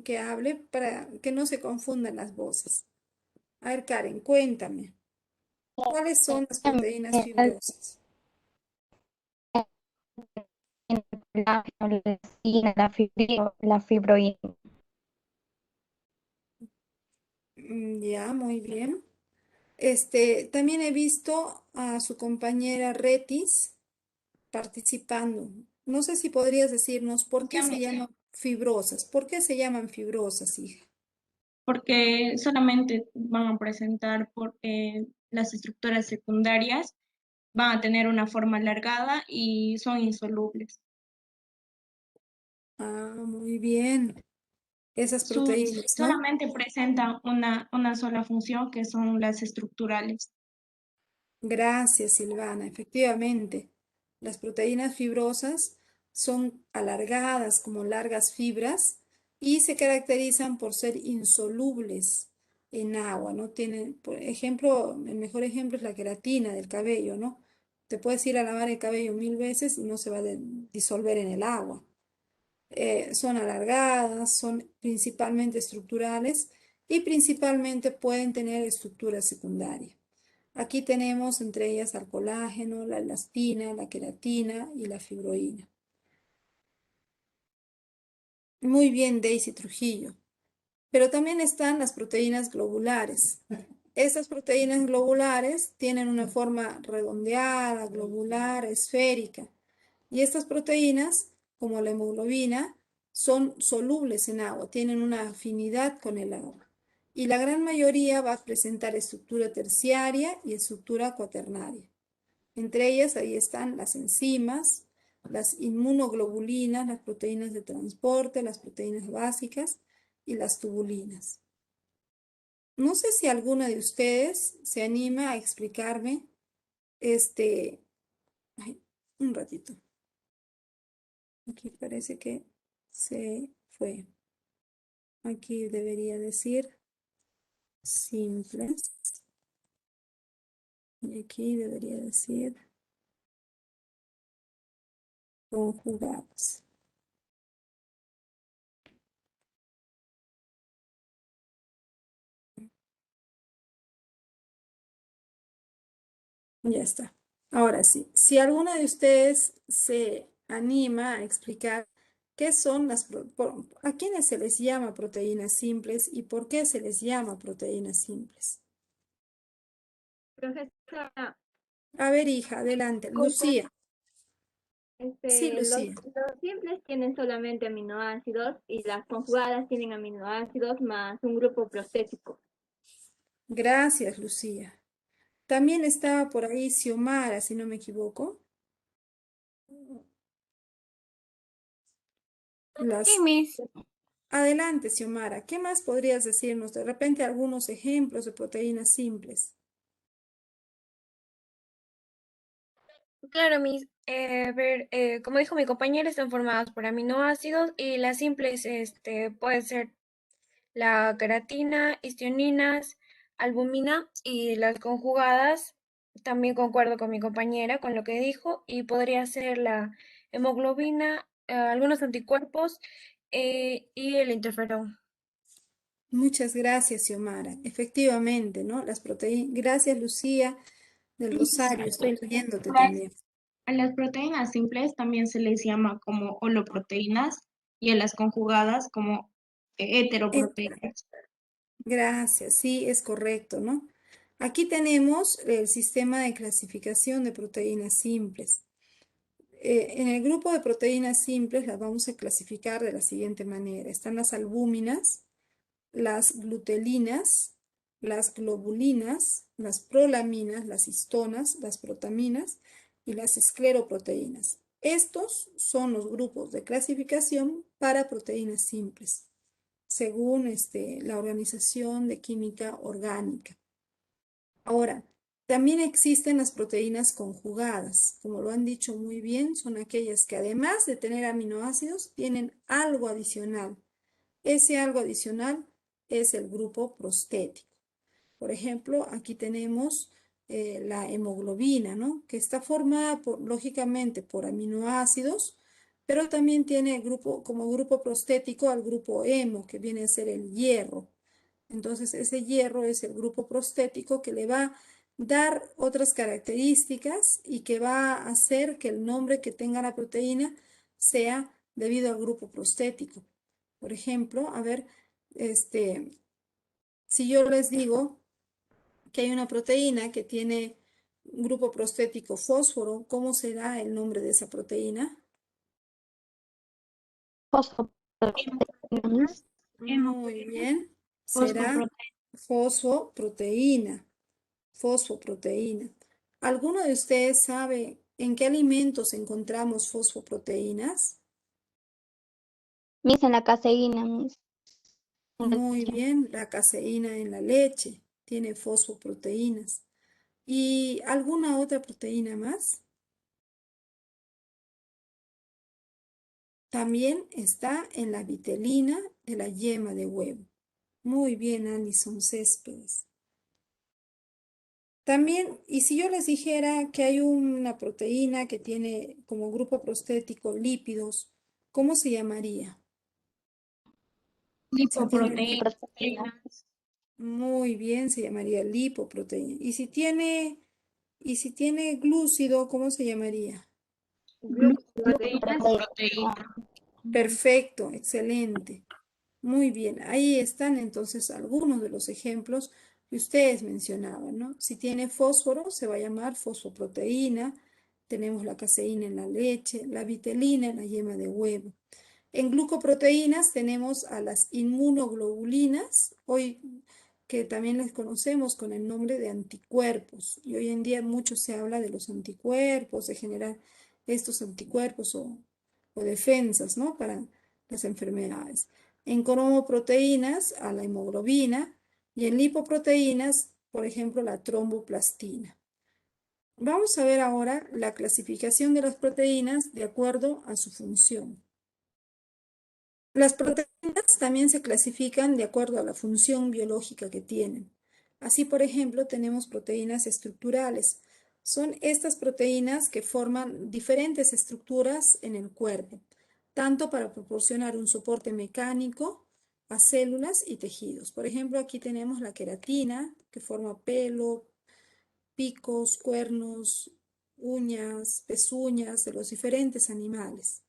que hable para que no se confundan las voces. A ver, Karen, cuéntame, ¿cuáles son las proteínas fibrosas? La elastina, la fibroína. Ya, muy bien. También he visto a su compañera Retis participando. No sé si podrías decirnos por qué se llaman fibrosas. ¿Por qué se llaman fibrosas, hija? Porque solamente van a presentar las estructuras secundarias, van a tener una forma alargada y son insolubles. Ah, muy bien. Esas proteínas, ¿no? Solamente presentan una sola función, que son las estructurales. Gracias, Silvana. Efectivamente, las proteínas fibrosas son alargadas como largas fibras y se caracterizan por ser insolubles en agua, ¿no? Tienen, por ejemplo, el mejor ejemplo es la queratina del cabello, ¿no? Te puedes ir a lavar el cabello 1000 veces y no se va a disolver en el agua. Son alargadas, son principalmente estructurales y principalmente pueden tener estructura secundaria. Aquí tenemos entre ellas al colágeno, la elastina, la queratina y la fibroína. Muy bien, Daisy Trujillo. Pero también están las proteínas globulares. Estas proteínas globulares tienen una forma redondeada, globular, esférica. Y estas proteínas, como la hemoglobina, son solubles en agua, tienen una afinidad con el agua. Y la gran mayoría va a presentar estructura terciaria y estructura cuaternaria. Entre ellas, ahí están las enzimas, las inmunoglobulinas, las proteínas de transporte, las proteínas básicas y las tubulinas. No sé si alguna de ustedes se anima a explicarme ay, un ratito. Aquí parece que se fue. Aquí debería decir simples. Y aquí debería decir conjugadas. Ya está. Ahora sí, si alguna de ustedes se anima a explicar qué son a quiénes se les llama proteínas simples y por qué se les llama proteínas simples. Profesora, A ver, hija, adelante. Lucía. Sí, los Lucía. simples tienen solamente aminoácidos y las conjugadas tienen aminoácidos más un grupo prostético. Gracias, Lucía. También estaba por ahí Xiomara, si no me equivoco. Sí, Miss. Adelante, Xiomara. ¿Qué más podrías decirnos? De repente algunos ejemplos de proteínas simples. Claro, Miss. A ver, como dijo mi compañera, están formadas por aminoácidos y las simples puede ser la queratina, histioninas, albumina y las conjugadas. También concuerdo con mi compañera con lo que dijo y podría ser la hemoglobina, algunos anticuerpos y el interferón. Muchas gracias, Xiomara. Efectivamente, ¿no? Las proteínas. Gracias, Lucía del Rosario. Estoy leyéndote también. A las proteínas simples también se les llama como holoproteínas y a las conjugadas como heteroproteínas. Gracias, sí, es correcto, ¿no? Aquí tenemos el sistema de clasificación de proteínas simples. En el grupo de proteínas simples las vamos a clasificar de la siguiente manera. Están las albúminas, las glutelinas, las globulinas, las prolaminas, las histonas, las protaminas y las escleroproteínas. Estos son los grupos de clasificación para proteínas simples, según la Organización de Química Orgánica. Ahora, también existen las proteínas conjugadas. Como lo han dicho muy bien, son aquellas que además de tener aminoácidos, tienen algo adicional. Ese algo adicional es el grupo prostético. Por ejemplo, aquí tenemos la hemoglobina, ¿no? Que está formada lógicamente por aminoácidos, pero también tiene como grupo prostético al grupo hemo, que viene a ser el hierro. Entonces, ese hierro es el grupo prostético que le va a dar otras características y que va a hacer que el nombre que tenga la proteína sea debido al grupo prostético. Por ejemplo, a ver, si yo les digo que hay una proteína que tiene un grupo prostético fósforo, ¿cómo será el nombre de esa proteína? Fosfoproteínas. Muy bien, será fosfoproteína. Fosfoproteína. ¿Alguno de ustedes sabe en qué alimentos encontramos fosfoproteínas? Miss en la caseína, Miss. Muy bien, la caseína en la leche tiene fosfoproteínas. ¿Y alguna otra proteína más? También está en la vitelina de la yema de huevo. Muy bien, Alison Céspedes. También, y si yo les dijera que hay una proteína que tiene como grupo prostético lípidos, ¿cómo se llamaría? Lipoproteínas. Muy bien, se llamaría lipoproteína. Y si tiene glúcido, ¿cómo se llamaría? Glucoproteínas y proteínas. Perfecto, excelente. Muy bien, ahí están entonces algunos de los ejemplos que ustedes mencionaban, ¿no? Si tiene fósforo, se va a llamar fosfoproteína. Tenemos la caseína en la leche, la vitelina en la yema de huevo. En glucoproteínas tenemos a las inmunoglobulinas, hoy que también les conocemos con el nombre de anticuerpos. Y hoy en día mucho se habla de los anticuerpos, de generar estos anticuerpos o defensas, ¿no? Para las enfermedades. En cromoproteínas, a la hemoglobina, y en lipoproteínas, por ejemplo, la tromboplastina. Vamos a ver ahora la clasificación de las proteínas de acuerdo a su función. Las proteínas también se clasifican de acuerdo a la función biológica que tienen. Así, por ejemplo, tenemos proteínas estructurales. Son estas proteínas que forman diferentes estructuras en el cuerpo, tanto para proporcionar un soporte mecánico a células y tejidos. Por ejemplo, aquí tenemos la queratina, que forma pelo, picos, cuernos, uñas, pezuñas de los diferentes animales.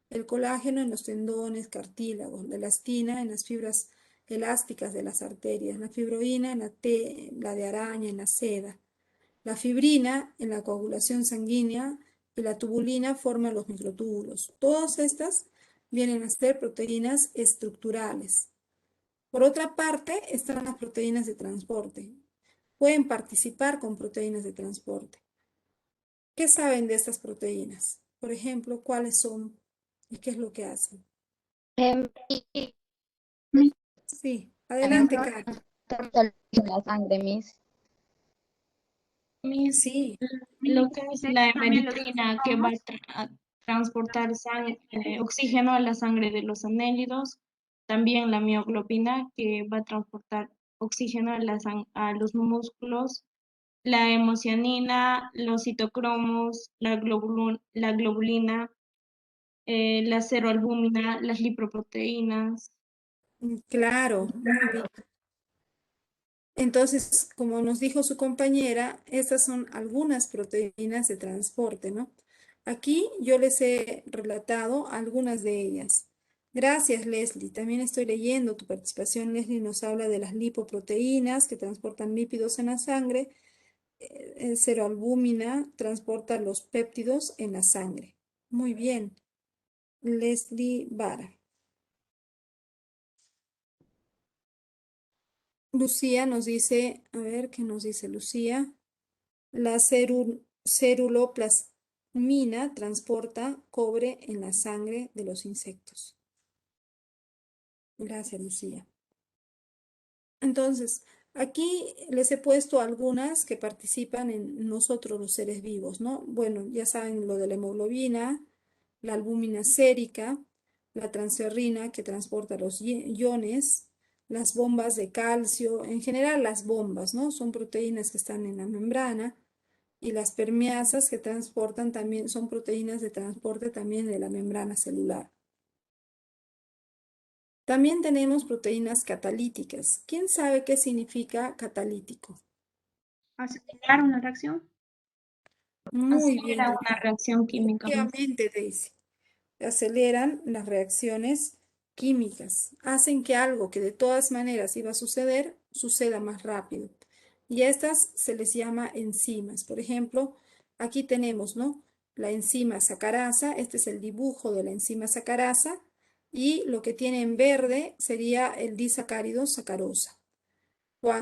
El colágeno en los tendones, cartílagos, la elastina en las fibras elásticas de las arterias, la fibroína en la de araña, en la seda, la fibrina en la coagulación sanguínea y la tubulina forman los microtúbulos. Todas estas vienen a ser proteínas estructurales. Por otra parte, están las proteínas de transporte. Pueden participar con proteínas de transporte. ¿Qué saben de estas proteínas? Por ejemplo, ¿cuáles son y qué es lo que hacen? Sí, adelante, Karen. La sangre, Miss. Sí, Lo que es la También lo que hemeridina que va a transportar oxígeno a la sangre de los anélidos, también la mioglobina que va a transportar oxígeno a los músculos, la hemocianina, los citocromos, la globulina, la ceroalbúmina, las lipoproteínas. claro, muy bien. Entonces, como nos dijo su compañera, estas son algunas proteínas de transporte, ¿no? Aquí yo les he relatado algunas de ellas. Gracias, Leslie. También estoy leyendo tu participación. Leslie nos habla de las lipoproteínas que transportan lípidos en la sangre. Ceroalbúmina transporta los péptidos en la sangre. Muy bien. Leslie Vara. Lucía nos dice, a ver, ¿qué nos dice Lucía? La ceruloplasmina transporta cobre en la sangre de los insectos. Gracias, Lucía. Entonces, aquí les he puesto algunas que participan en nosotros los seres vivos, ¿no? Bueno, ya saben lo de la hemoglobina, la albúmina sérica, la transferrina que transporta los iones, las bombas de calcio, en general las bombas, ¿no? Son proteínas que están en la membrana y las permeasas que transportan también, son proteínas de transporte también de la membrana celular. También tenemos proteínas catalíticas. ¿Quién sabe qué significa catalítico? acelerar una reacción. Muy bien, Acelera una reacción química. efectivamente, Daisy. Aceleran las reacciones químicas, hacen que algo que de todas maneras iba a suceder, suceda más rápido. Y a estas se les llama enzimas. Por ejemplo, aquí tenemos, ¿no? La enzima sacarasa, este es el dibujo de la enzima sacarasa, y lo que tiene en verde sería el disacárido sacarosa.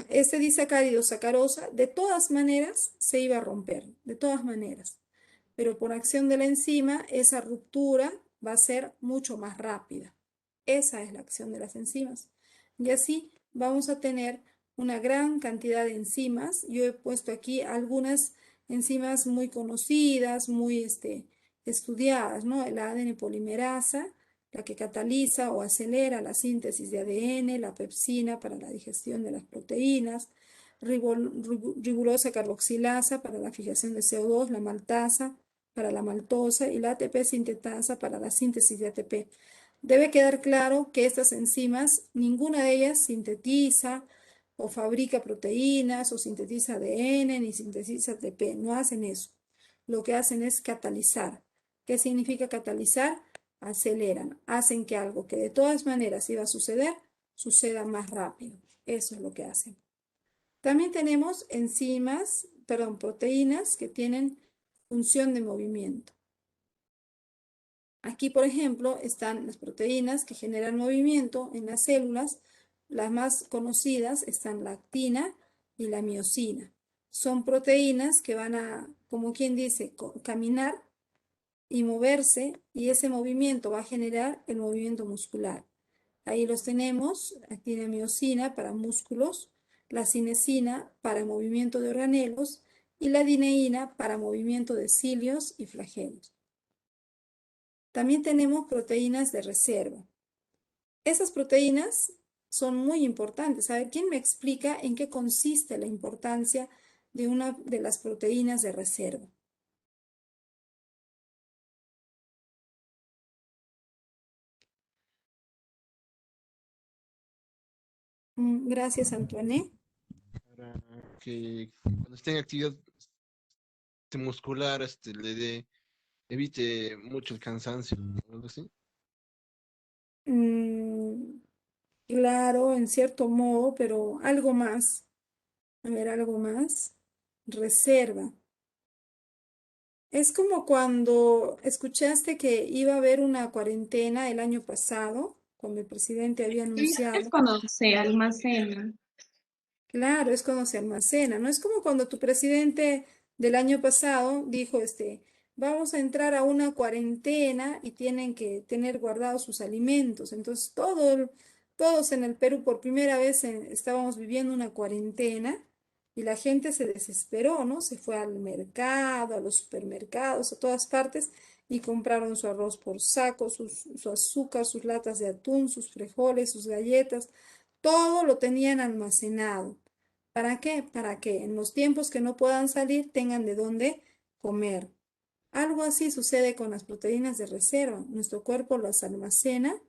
Este disacárido sacarosa, de todas maneras, se iba a romper, de todas maneras. Pero por acción de la enzima, esa ruptura va a ser mucho más rápida. Esa es la acción de las enzimas. Y así vamos a tener una gran cantidad de enzimas. Yo he puesto aquí algunas enzimas muy conocidas, muy estudiadas, ¿no? El ADN polimerasa, la que cataliza o acelera la síntesis de ADN, la pepsina para la digestión de las proteínas, ribulosa carboxilasa para la fijación de CO2, la maltasa para la maltosa y la ATP sintetasa para la síntesis de ATP. Debe quedar claro que estas enzimas, ninguna de ellas sintetiza o fabrica proteínas o sintetiza ADN ni sintetiza ATP, no hacen eso. Lo que hacen es catalizar. ¿Qué significa catalizar? Aceleran, hacen que algo que de todas maneras iba a suceder, suceda más rápido. Eso es lo que hacen. También tenemos proteínas que tienen función de movimiento. Aquí, por ejemplo, están las proteínas que generan movimiento en las células. Las más conocidas están la actina y la miosina. Son proteínas que van a, como quien dice, caminar y moverse, y ese movimiento va a generar el movimiento muscular. Ahí los tenemos, actina y miosina para músculos, la cinesina para movimiento de organelos y la dineína para movimiento de cilios y flagelos. También tenemos proteínas de reserva. Esas proteínas son muy importantes. A ver, ¿quién me explica en qué consiste la importancia de una de las proteínas de reserva? Gracias, Antoine. Para que cuando esté en actividad muscular, evite mucho el cansancio, o algo así. Claro, en cierto modo, pero algo más. A ver, algo más. Reserva. Es como cuando escuchaste que iba a haber una cuarentena el año pasado, cuando el presidente había Es anunciado. cuando se almacena. Claro, es cuando se almacena, ¿no? Es como cuando tu presidente del año pasado dijo, vamos a entrar a una cuarentena y tienen que tener guardados sus alimentos. Entonces, todos en el Perú por primera vez estábamos viviendo una cuarentena y la gente se desesperó, ¿no? Se fue al mercado, a los supermercados, a todas partes y compraron su arroz por saco, su azúcar, sus latas de atún, sus frijoles, sus galletas. Todo lo tenían almacenado. ¿Para qué? Para que en los tiempos que no puedan salir tengan de dónde comer. Algo así sucede con las proteínas de reserva. Nuestro cuerpo las almacena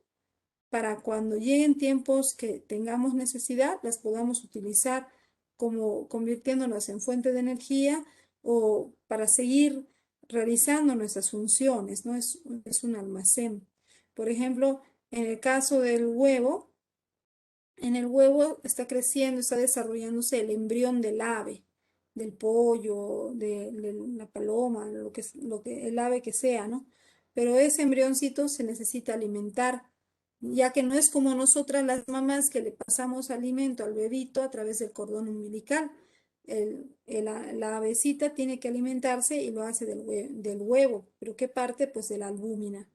para cuando lleguen tiempos que tengamos necesidad, las podamos utilizar como convirtiéndolas en fuente de energía o para seguir realizando nuestras funciones, ¿no? Es un almacén. Por ejemplo, en el caso del huevo, en el huevo está creciendo, está desarrollándose el embrión del ave, del pollo, de la paloma, el ave que sea, ¿no? Pero ese embrioncito se necesita alimentar, ya que no es como nosotras las mamás que le pasamos alimento al bebito a través del cordón umbilical. La avecita tiene que alimentarse y lo hace del huevo. ¿Pero qué parte? Pues de la albúmina.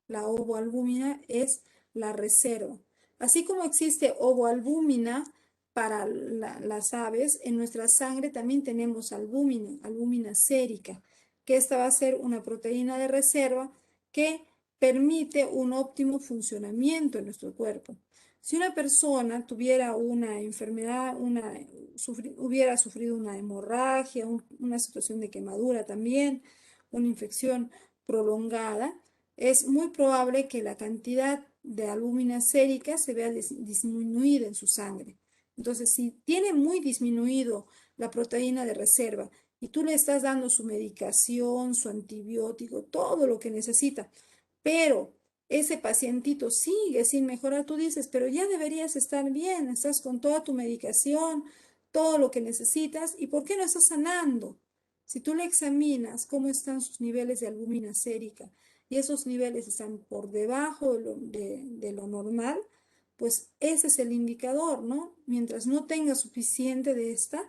La ovoalbúmina es la reserva. Así como existe ovoalbúmina para las aves, en nuestra sangre también tenemos albúmina sérica, que esta va a ser una proteína de reserva que permite un óptimo funcionamiento en nuestro cuerpo. Si una persona tuviera una enfermedad, hubiera sufrido una hemorragia, una situación de quemadura también, una infección prolongada, es muy probable que la cantidad de albúmina sérica se vea disminuida en su sangre. Entonces, si tiene muy disminuido la proteína de reserva y tú le estás dando su medicación, su antibiótico, todo lo que necesita, pero ese pacientito sigue sin mejorar, tú dices, pero ya deberías estar bien, estás con toda tu medicación, todo lo que necesitas, ¿y por qué no estás sanando? Si tú le examinas cómo están sus niveles de albúmina sérica y esos niveles están por debajo de lo normal, pues ese es el indicador, ¿no? Mientras no tenga suficiente de esta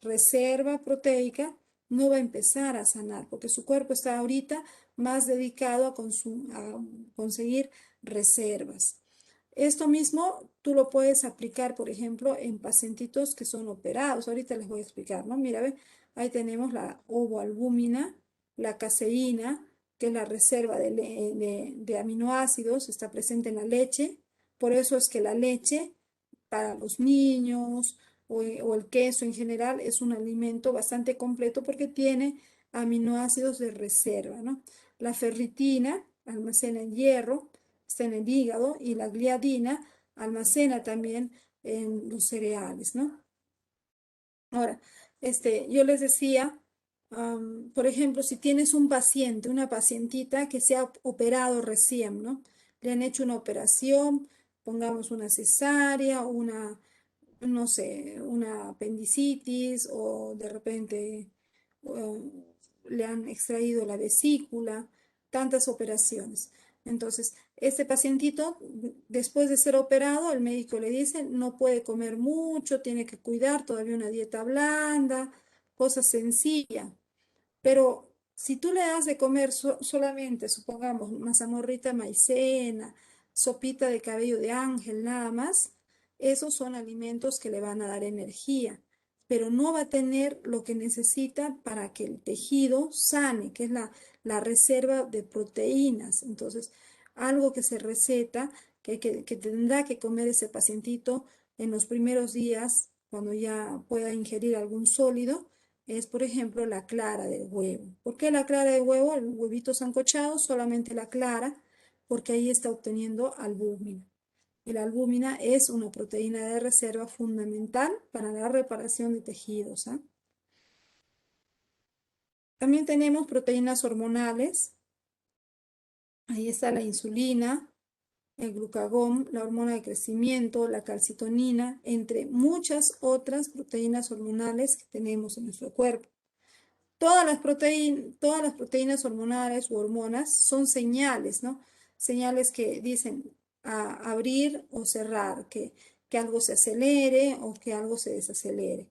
reserva proteica, no va a empezar a sanar, porque su cuerpo está ahorita más dedicado a conseguir reservas. Esto mismo tú lo puedes aplicar, por ejemplo, en pacientitos que son operados. Ahorita les voy a explicar, ¿no? Mira, ve, ahí tenemos la ovoalbúmina, la caseína, que es la reserva de aminoácidos, está presente en la leche. Por eso es que la leche para los niños o el queso en general es un alimento bastante completo porque tiene aminoácidos de reserva, ¿no? La ferritina almacena en hierro, está en el hígado, y la gliadina almacena también en los cereales, ¿no? Ahora, yo les decía, por ejemplo, si tienes un paciente, una pacientita que se ha operado recién, ¿no? Le han hecho una operación, pongamos una cesárea, no sé, una apendicitis o de repente eh, le han extraído la vesícula, tantas operaciones. Entonces, este pacientito, después de ser operado, el médico le dice, no puede comer mucho, tiene que cuidar todavía una dieta blanda, cosa sencilla. Pero si tú le das de comer solamente, supongamos, mazamorrita maicena, sopita de cabello de ángel, nada más, esos son alimentos que le van a dar energía, pero no va a tener lo que necesita para que el tejido sane, que es la reserva de proteínas. Entonces, algo que se receta, que tendrá que comer ese pacientito en los primeros días, cuando ya pueda ingerir algún sólido, es, por ejemplo, la clara del huevo. ¿Por qué la clara del huevo? El huevito sancochado, solamente la clara, porque ahí está obteniendo albúmina. Y la albúmina es una proteína de reserva fundamental para la reparación de tejidos, ¿ah? También tenemos proteínas hormonales. Ahí está la insulina, el glucagón, la hormona de crecimiento, la calcitonina, entre muchas otras proteínas hormonales que tenemos en nuestro cuerpo. Todas las proteínas hormonales u hormonas son señales, ¿no? Señales que dicen abrir o cerrar, que algo se acelere o que algo se desacelere.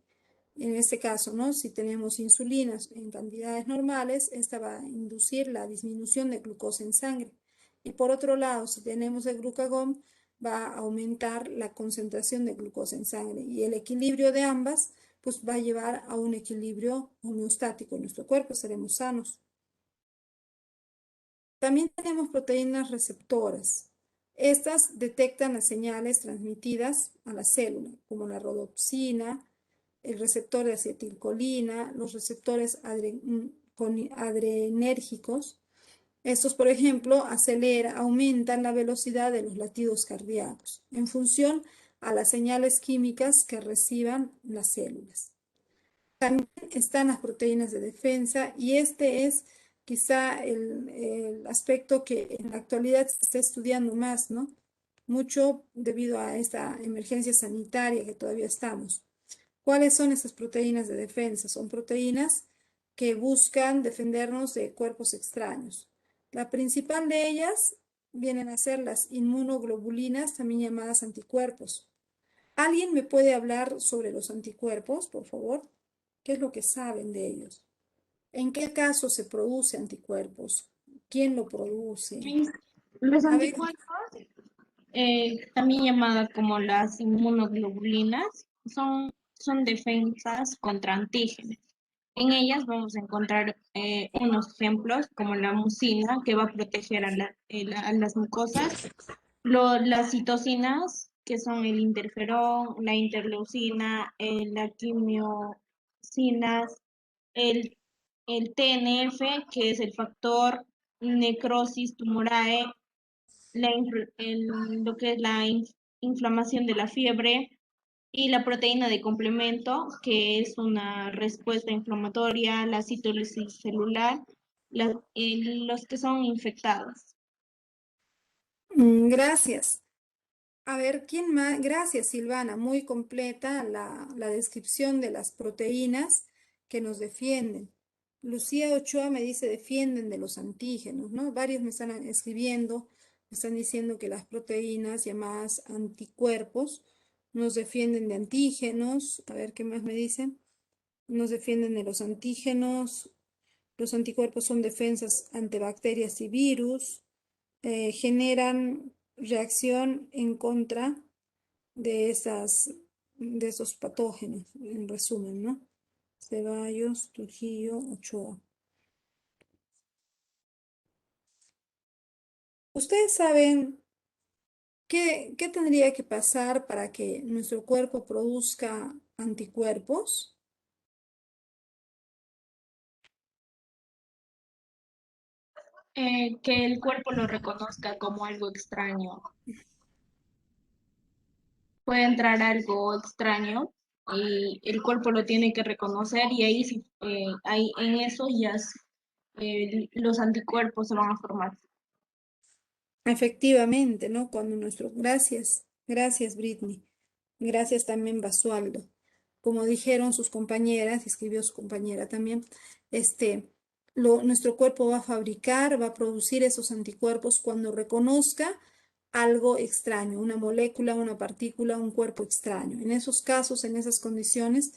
En este caso, ¿no? Si tenemos insulina en cantidades normales, esta va a inducir la disminución de glucosa en sangre. Y por otro lado, si tenemos el glucagón, va a aumentar la concentración de glucosa en sangre. Y el equilibrio de ambas pues va a llevar a un equilibrio homeostático en nuestro cuerpo, seremos sanos. También tenemos proteínas receptoras. Estas detectan las señales transmitidas a la célula, como la rodopsina, el receptor de acetilcolina, los receptores adrenérgicos. Estos, por ejemplo, aumentan la velocidad de los latidos cardíacos en función a las señales químicas que reciban las células. También están las proteínas de defensa y este es quizá el aspecto que en la actualidad se está estudiando más, ¿no? Mucho debido a esta emergencia sanitaria que todavía estamos. ¿Cuáles son esas proteínas de defensa? Son proteínas que buscan defendernos de cuerpos extraños. La principal de ellas vienen a ser las inmunoglobulinas, también llamadas anticuerpos. ¿Alguien me puede hablar sobre los anticuerpos, por favor? ¿Qué es lo que saben de ellos? ¿En qué caso se produce anticuerpos? ¿Quién lo produce? Los A ver, anticuerpos, también llamadas como las inmunoglobulinas, son defensas contra antígenos. En ellas vamos a encontrar unos ejemplos como la mucina, que va a proteger a las mucosas, las citocinas, que son el interferón, la interleucina, la quimiosinas, el, el TNF, que es el factor necrosis tumorae, lo que es la inflamación de la fiebre, y la proteína de complemento, que es una respuesta inflamatoria, la citólisis celular, los que son infectados. gracias. A ver, ¿quién más? Gracias, Silvana. Muy completa la descripción de las proteínas que nos defienden. Lucía Ochoa me dice defienden de los antígenos, ¿no? Varios me están escribiendo, me están diciendo que las proteínas llamadas anticuerpos nos defienden de antígenos. A ver, ¿qué más me dicen? Nos defienden de los antígenos. Los anticuerpos son defensas ante bacterias y virus. Generan reacción en contra de esos patógenos, en resumen, ¿no? Ceballos, Trujillo, Ochoa. ¿Ustedes saben qué tendría que pasar para que nuestro cuerpo produzca anticuerpos? Que el cuerpo lo reconozca como algo extraño. Puede entrar algo extraño y el cuerpo lo tiene que reconocer y ahí, ahí en eso ya los anticuerpos se van a formar. Efectivamente, ¿no? Gracias, Britney. Gracias también, Basualdo. Como dijeron sus compañeras, escribió su compañera también, nuestro cuerpo va a fabricar, va a producir esos anticuerpos cuando reconozca algo extraño, una molécula, una partícula, un cuerpo extraño. En esos casos, en esas condiciones,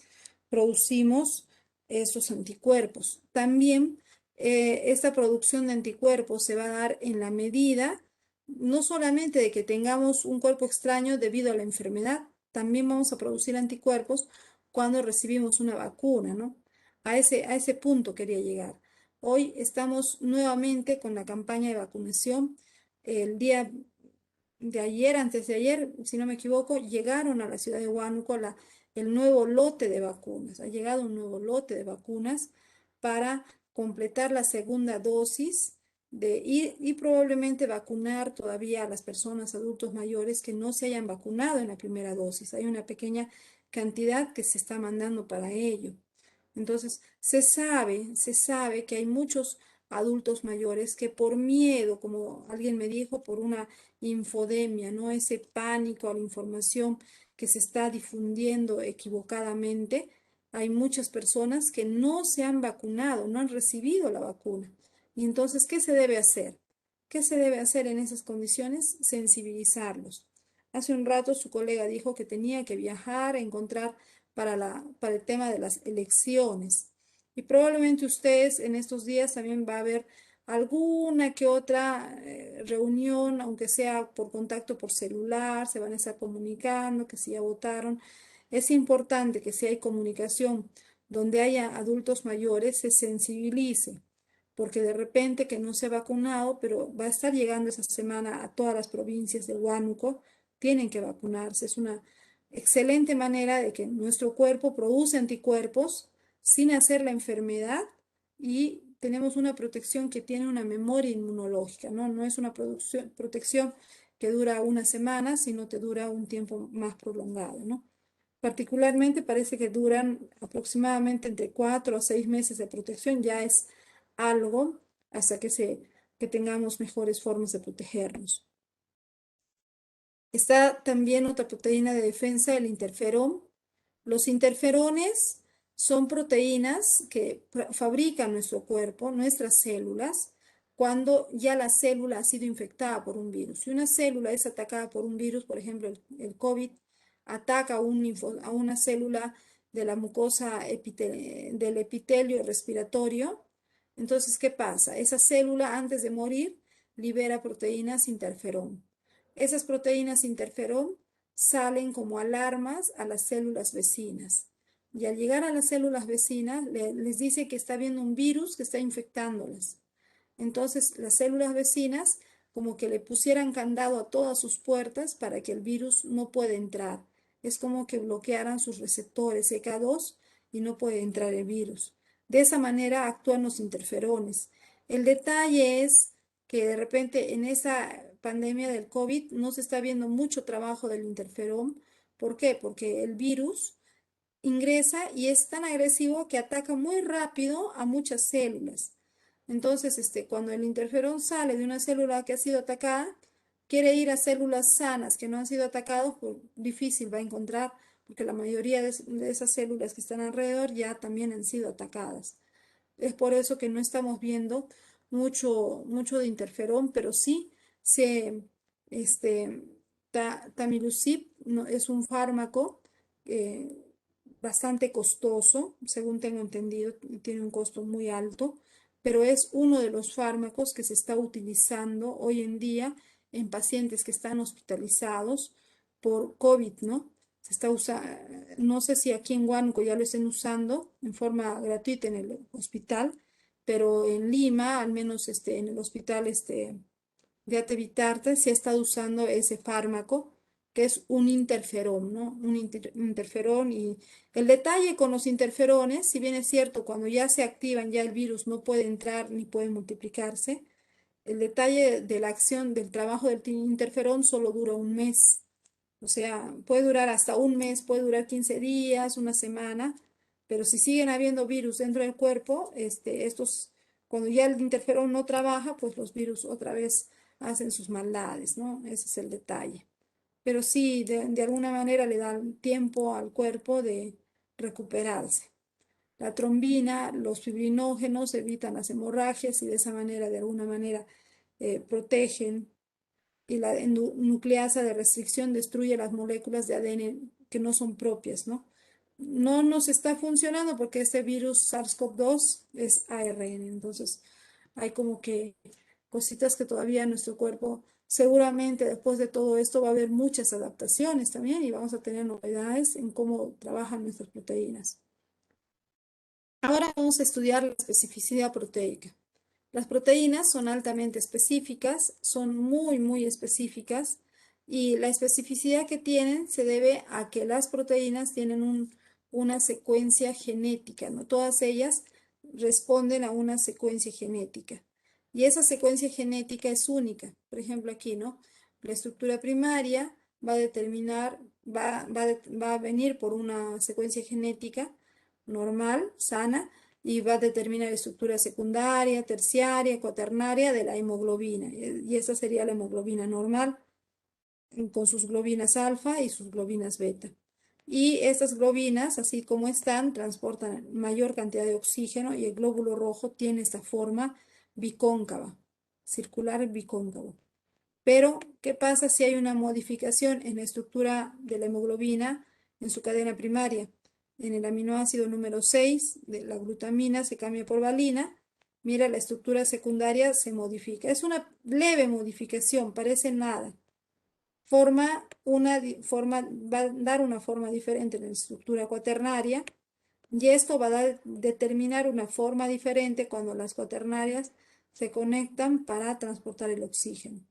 producimos esos anticuerpos. También esta producción de anticuerpos se va a dar en la medida, no solamente de que tengamos un cuerpo extraño debido a la enfermedad, también vamos a producir anticuerpos cuando recibimos una vacuna, ¿no? A ese punto quería llegar. Hoy estamos nuevamente con la campaña de vacunación. El día de ayer, antes de ayer, si no me equivoco, llegaron a la ciudad de Huánuco el nuevo lote de vacunas. Ha llegado un nuevo lote de vacunas para completar la segunda dosis y probablemente vacunar todavía a las personas adultos mayores que no se hayan vacunado en la primera dosis. Hay una pequeña cantidad que se está mandando para ello. Entonces, se sabe que hay muchos adultos mayores que por miedo, como alguien me dijo, por una infodemia, ¿no? Ese pánico a la información que se está difundiendo equivocadamente, hay muchas personas que no se han vacunado, no han recibido la vacuna. Y entonces, ¿qué se debe hacer? ¿Qué se debe hacer en esas condiciones? Sensibilizarlos. Hace un rato su colega dijo que tenía que viajar a encontrar para el tema de las elecciones. Y probablemente ustedes en estos días también va a haber alguna que otra reunión, aunque sea por contacto por celular, se van a estar comunicando que si ya votaron. Es importante que si hay comunicación donde haya adultos mayores, se sensibilice, porque de repente que no se ha vacunado, pero va a estar llegando esa semana a todas las provincias de Huánuco, tienen que vacunarse. Es una excelente manera de que nuestro cuerpo produce anticuerpos sin hacer la enfermedad y tenemos una protección que tiene una memoria inmunológica, ¿no? No es una protección que dura una semana, sino que dura un tiempo más prolongado, ¿no? Particularmente parece que duran aproximadamente entre 4 a 6 meses de protección, ya es algo hasta que tengamos mejores formas de protegernos. Está también otra proteína de defensa, el interferón. Los interferones son proteínas que fabrican nuestro cuerpo, nuestras células, cuando ya la célula ha sido infectada por un virus. Si una célula es atacada por un virus, por ejemplo, el COVID, ataca a una célula de la mucosa del epitelio respiratorio, entonces, ¿qué pasa? Esa célula, antes de morir, libera proteínas interferón. Esas proteínas interferón salen como alarmas a las células vecinas. Y al llegar a las células vecinas, les dice que está habiendo un virus que está infectándolas. Entonces, las células vecinas como que le pusieran candado a todas sus puertas para que el virus no pueda entrar. Es como que bloquearan sus receptores EK2 y no puede entrar el virus. De esa manera actúan los interferones. El detalle es que de repente en esa pandemia del COVID no se está viendo mucho trabajo del interferón. ¿Por qué? Porque el virus ingresa y es tan agresivo que ataca muy rápido a muchas células. Entonces, cuando el interferón sale de una célula que ha sido atacada, quiere ir a células sanas que no han sido atacadas, pues difícil va a encontrar, porque la mayoría de esas células que están alrededor ya también han sido atacadas. Es por eso que no estamos viendo mucho de interferón, pero sí este, Tamilucib es un fármaco bastante costoso, según tengo entendido, tiene un costo muy alto, pero es uno de los fármacos que se está utilizando hoy en día en pacientes que están hospitalizados por COVID, ¿no? Se está no sé si aquí en Huánuco ya lo estén usando en forma gratuita en el hospital, pero en Lima, al menos en el hospital de Atevitarte, se ha estado usando ese fármaco que es un interferón, ¿no? Un interferón. Y el detalle con los interferones, si bien es cierto, cuando ya se activan, ya el virus no puede entrar ni puede multiplicarse, el detalle de la acción, del trabajo del interferón solo dura un mes. O sea, puede durar hasta un mes, puede durar 15 días, una semana, pero si siguen habiendo virus dentro del cuerpo, cuando ya el interferón no trabaja, pues los virus otra vez hacen sus maldades, ¿no? Ese es el detalle. pero sí de alguna manera le da tiempo al cuerpo de recuperarse. La trombina, los fibrinógenos evitan las hemorragias y de esa manera, de alguna manera, protegen. Y la nucleasa de restricción destruye las moléculas de ADN que no son propias, ¿no? No nos está funcionando porque este virus SARS-CoV-2 es ARN, entonces hay como que cositas que todavía nuestro cuerpo, seguramente después de todo esto va a haber muchas adaptaciones también y vamos a tener novedades en cómo trabajan nuestras proteínas. Ahora vamos a estudiar la especificidad proteica. Las proteínas son altamente específicas, son muy específicas y la especificidad que tienen se debe a que las proteínas tienen una secuencia genética, ¿no? Todas ellas responden a una secuencia genética y esa secuencia genética es única. Por ejemplo, aquí, ¿no? La estructura primaria va a determinar, va a venir por una secuencia genética normal, sana, y va a determinar la estructura secundaria, terciaria, cuaternaria de la hemoglobina. Y esa sería la hemoglobina normal, con sus globinas alfa y sus globinas beta. Y estas globinas, así como están, transportan mayor cantidad de oxígeno y el glóbulo rojo tiene esta forma bicóncava, circular bicóncavo. Pero, ¿qué pasa si hay una modificación en la estructura de la hemoglobina en su cadena primaria? En el aminoácido número 6 de la glutamina se cambia por valina. Mira, la estructura secundaria se modifica. Es una leve modificación, parece nada. Va a dar una forma diferente en la estructura cuaternaria y esto va a determinar una forma diferente cuando las cuaternarias se conectan para transportar el oxígeno.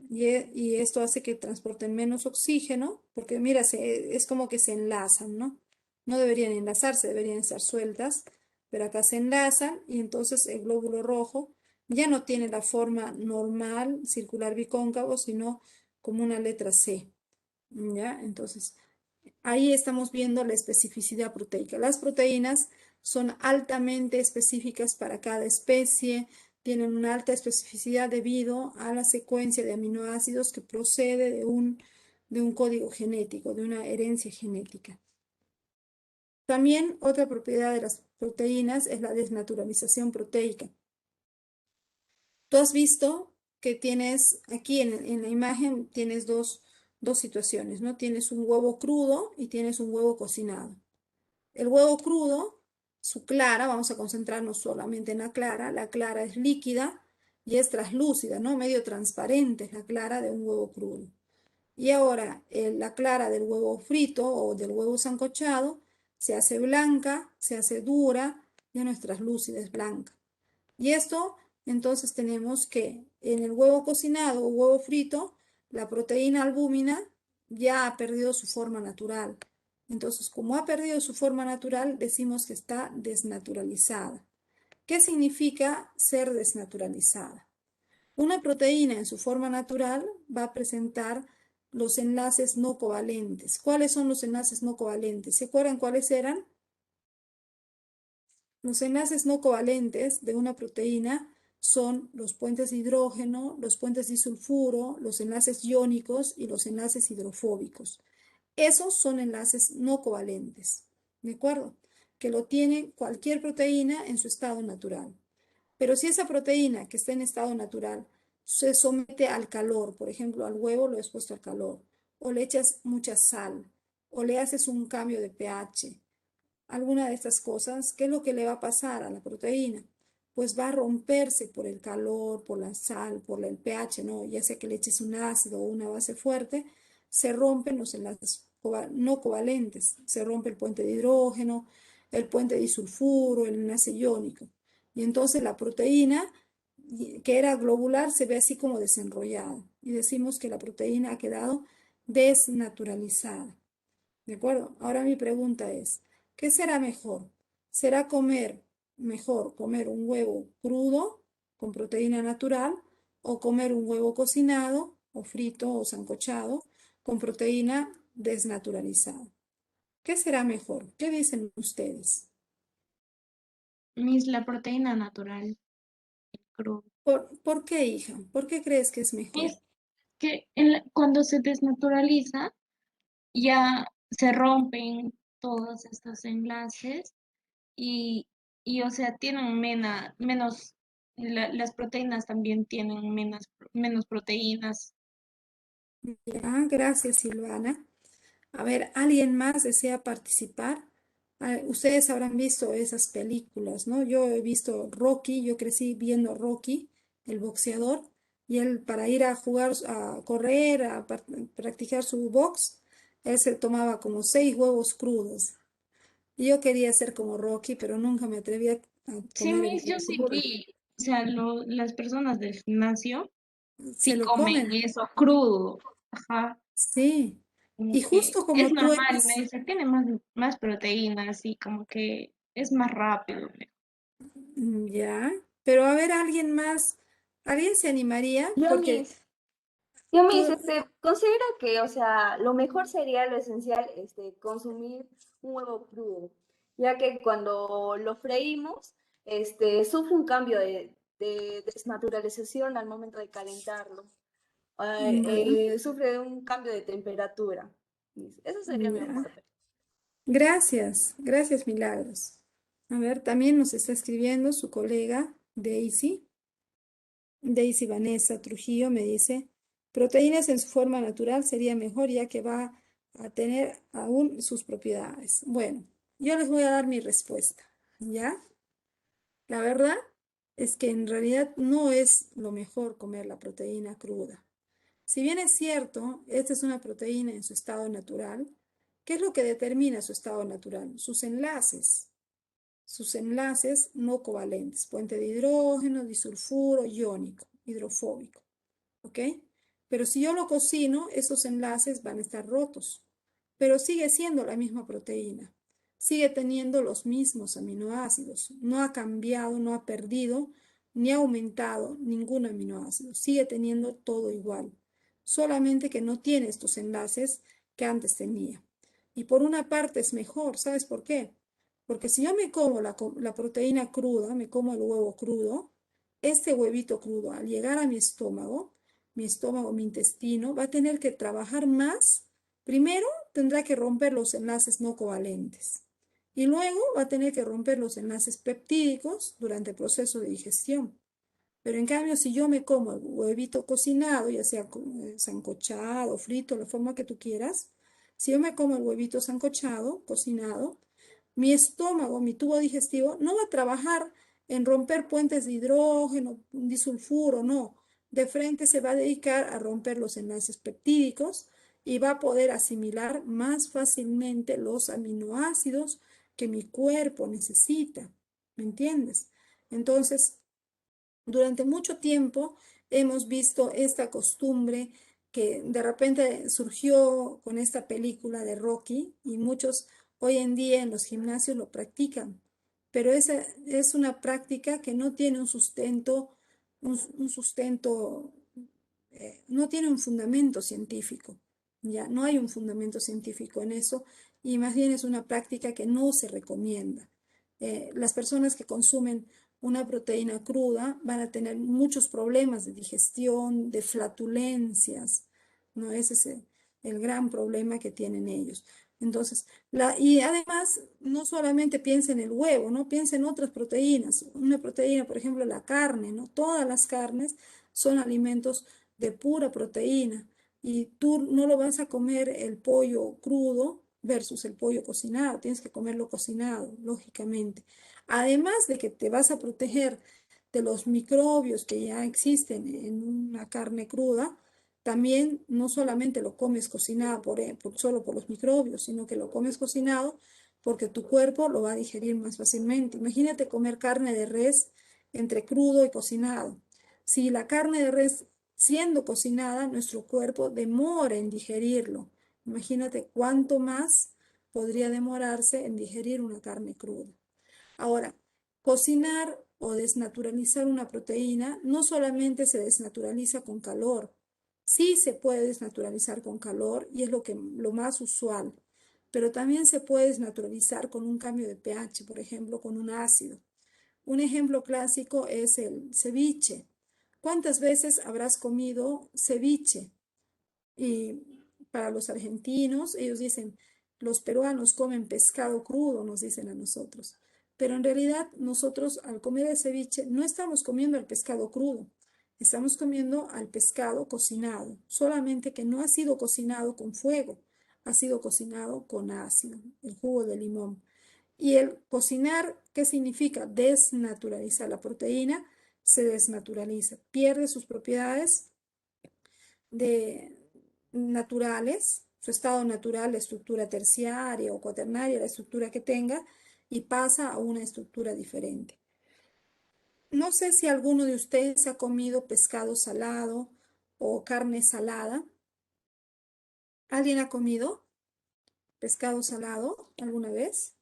Y esto hace que transporten menos oxígeno, porque mira, es como que se enlazan, ¿no? No deberían enlazarse, deberían estar sueltas, pero acá se enlazan y entonces el glóbulo rojo ya no tiene la forma normal, circular bicóncavo, sino como una letra C, ¿ya? Entonces, ahí estamos viendo la especificidad proteica. Las proteínas son altamente específicas para cada especie, tienen una alta especificidad debido a la secuencia de aminoácidos que procede de un código genético, de una herencia genética. También otra propiedad de las proteínas es la desnaturalización proteica. Tú has visto que tienes aquí en la imagen, tienes dos situaciones, ¿no? Tienes un huevo crudo y tienes un huevo cocinado. El huevo crudo, su clara, vamos a concentrarnos solamente en la clara es líquida y es translúcida, ¿no? Medio transparente es la clara de un huevo crudo. Y ahora la clara del huevo frito o del huevo sancochado se hace blanca, se hace dura, ya no es translúcida, es blanca. Y esto, entonces tenemos que en el huevo cocinado o huevo frito, la proteína albúmina ya ha perdido su forma natural. Entonces, como ha perdido su forma natural, decimos que está desnaturalizada. ¿Qué significa ser desnaturalizada? Una proteína en su forma natural va a presentar los enlaces no covalentes. ¿Cuáles son los enlaces no covalentes? ¿Se acuerdan cuáles eran? Los enlaces no covalentes de una proteína son los puentes de hidrógeno, los puentes disulfuro, los enlaces iónicos y los enlaces hidrofóbicos. Esos son enlaces no covalentes, ¿de acuerdo? Que lo tiene cualquier proteína en su estado natural. Pero si esa proteína que está en estado natural se somete al calor, por ejemplo, al huevo lo he expuesto al calor, o le echas mucha sal, o le haces un cambio de pH, alguna de estas cosas, ¿qué es lo que le va a pasar a la proteína? Pues va a romperse por el calor, por la sal, por el pH, ¿no? Ya sea que le eches un ácido o una base fuerte, se rompen los enlaces no covalentes, se rompe el puente de hidrógeno, el puente de disulfuro, el enlace iónico. Y entonces la proteína que era globular se ve así como desenrollada. Y decimos que la proteína ha quedado desnaturalizada. ¿De acuerdo? Ahora mi pregunta es, ¿qué será mejor? ¿Será mejor comer un huevo crudo con proteína natural o comer un huevo cocinado o frito o sancochado con proteína desnaturalizada? ¿Qué será mejor? ¿Qué dicen ustedes? La proteína natural, crudo. ¿Por qué, hija? ¿Por qué crees que es mejor? que cuando se desnaturaliza, ya se rompen todos estos enlaces y, o sea, tienen menos, las proteínas también tienen menos proteínas. Ya, gracias, Silvana. A ver, ¿alguien más desea participar? Ustedes habrán visto esas películas, ¿no? Yo he visto Rocky, yo crecí viendo Rocky, el boxeador, y él para ir a jugar, a correr, a practicar su box, él se tomaba como 6 huevos crudos. Y yo quería ser como Rocky, pero nunca me atreví a Sí, comer el Miss, yo huevo sí crudo. vi, o sea, las personas del gimnasio Se sí lo comen comen, eso crudo, ajá, sí. como Y que justo es como tú normal, me eres. dice, tiene más proteínas y como que es más rápido. Ya, pero a ver, alguien más, ¿alguien se animaría? Yo, Porque mis, yo, mis, tú, considero que, o sea, lo mejor sería lo esencial, consumir un huevo crudo, ya que cuando lo freímos, sufre un cambio de desnaturalización al momento de calentarlo. bueno, Sufre un cambio de temperatura. Eso sería mi ya. aporte. Gracias, gracias, Milagros. A ver, también nos está escribiendo su colega Daisy Vanessa Trujillo me dice, proteínas en su forma natural sería mejor ya que va a tener aún sus propiedades. Bueno, yo les voy a dar mi respuesta, ¿ya? La verdad es que en realidad no es lo mejor comer la proteína cruda. Si bien es cierto, esta es una proteína en su estado natural, ¿qué es lo que determina su estado natural? Sus enlaces no covalentes, puente de hidrógeno, disulfuro, iónico, hidrofóbico, ¿ok? Pero si yo lo cocino, esos enlaces van a estar rotos, pero sigue siendo la misma proteína, sigue teniendo los mismos aminoácidos, no ha cambiado, no ha perdido, ni ha aumentado ningún aminoácido, sigue teniendo todo igual, solamente que no tiene estos enlaces que antes tenía. Y por una parte es mejor, ¿sabes por qué? Porque si yo me como la proteína cruda, me como el huevo crudo, este huevito crudo al llegar a mi estómago, mi intestino, va a tener que trabajar más. Primero tendrá que romper los enlaces no covalentes y luego va a tener que romper los enlaces peptídicos durante el proceso de digestión. Pero en cambio, si yo me como el huevito cocinado, ya sea sancochado, frito, la forma que tú quieras, si yo me como el huevito sancochado, cocinado, mi estómago, mi tubo digestivo, no va a trabajar en romper puentes de hidrógeno, disulfuro, no. De frente se va a dedicar a romper los enlaces peptídicos y va a poder asimilar más fácilmente los aminoácidos que mi cuerpo necesita. ¿Me entiendes? Entonces, durante mucho tiempo hemos visto esta costumbre que de repente surgió con esta película de Rocky y muchos hoy en día en los gimnasios lo practican, pero esa es una práctica que no tiene un sustento, un sustento, no tiene un fundamento científico, ya no hay un fundamento científico en eso y más bien es una práctica que no se recomienda. Las personas que consumen una proteína cruda van a tener muchos problemas de digestión, de flatulencias, ¿no? Ese es el gran problema que tienen ellos. Entonces, y además, no solamente piensa en el huevo, ¿no? Piensa en otras proteínas. Una proteína, por ejemplo, la carne, ¿no? Todas las carnes son alimentos de pura proteína y tú no lo vas a comer el pollo crudo versus el pollo cocinado, tienes que comerlo cocinado, lógicamente. Además de que te vas a proteger de los microbios que ya existen en una carne cruda, también no solamente lo comes cocinado solo por los microbios, sino que lo comes cocinado porque tu cuerpo lo va a digerir más fácilmente. Imagínate comer carne de res entre crudo y cocinado. Si la carne de res siendo cocinada, nuestro cuerpo demora en digerirlo. Imagínate cuánto más podría demorarse en digerir una carne cruda. Ahora, cocinar o desnaturalizar una proteína no solamente se desnaturaliza con calor, sí se puede desnaturalizar con calor y es lo más usual, pero también se puede desnaturalizar con un cambio de pH, por ejemplo, con un ácido. Un ejemplo clásico es el ceviche. ¿Cuántas veces habrás comido ceviche? Y para los argentinos, ellos dicen, los peruanos comen pescado crudo, nos dicen a nosotros. Pero en realidad nosotros al comer el ceviche no estamos comiendo el pescado crudo, estamos comiendo al pescado cocinado, solamente que no ha sido cocinado con fuego, ha sido cocinado con ácido, el jugo de limón. Y el cocinar, ¿qué significa? Desnaturalizar la proteína, se desnaturaliza, pierde sus propiedades naturales, su estado natural, la estructura terciaria o cuaternaria, la estructura que tenga, y pasa a una estructura diferente. No sé si alguno de ustedes ha comido pescado salado o carne salada. ¿Alguien ha comido pescado salado alguna vez?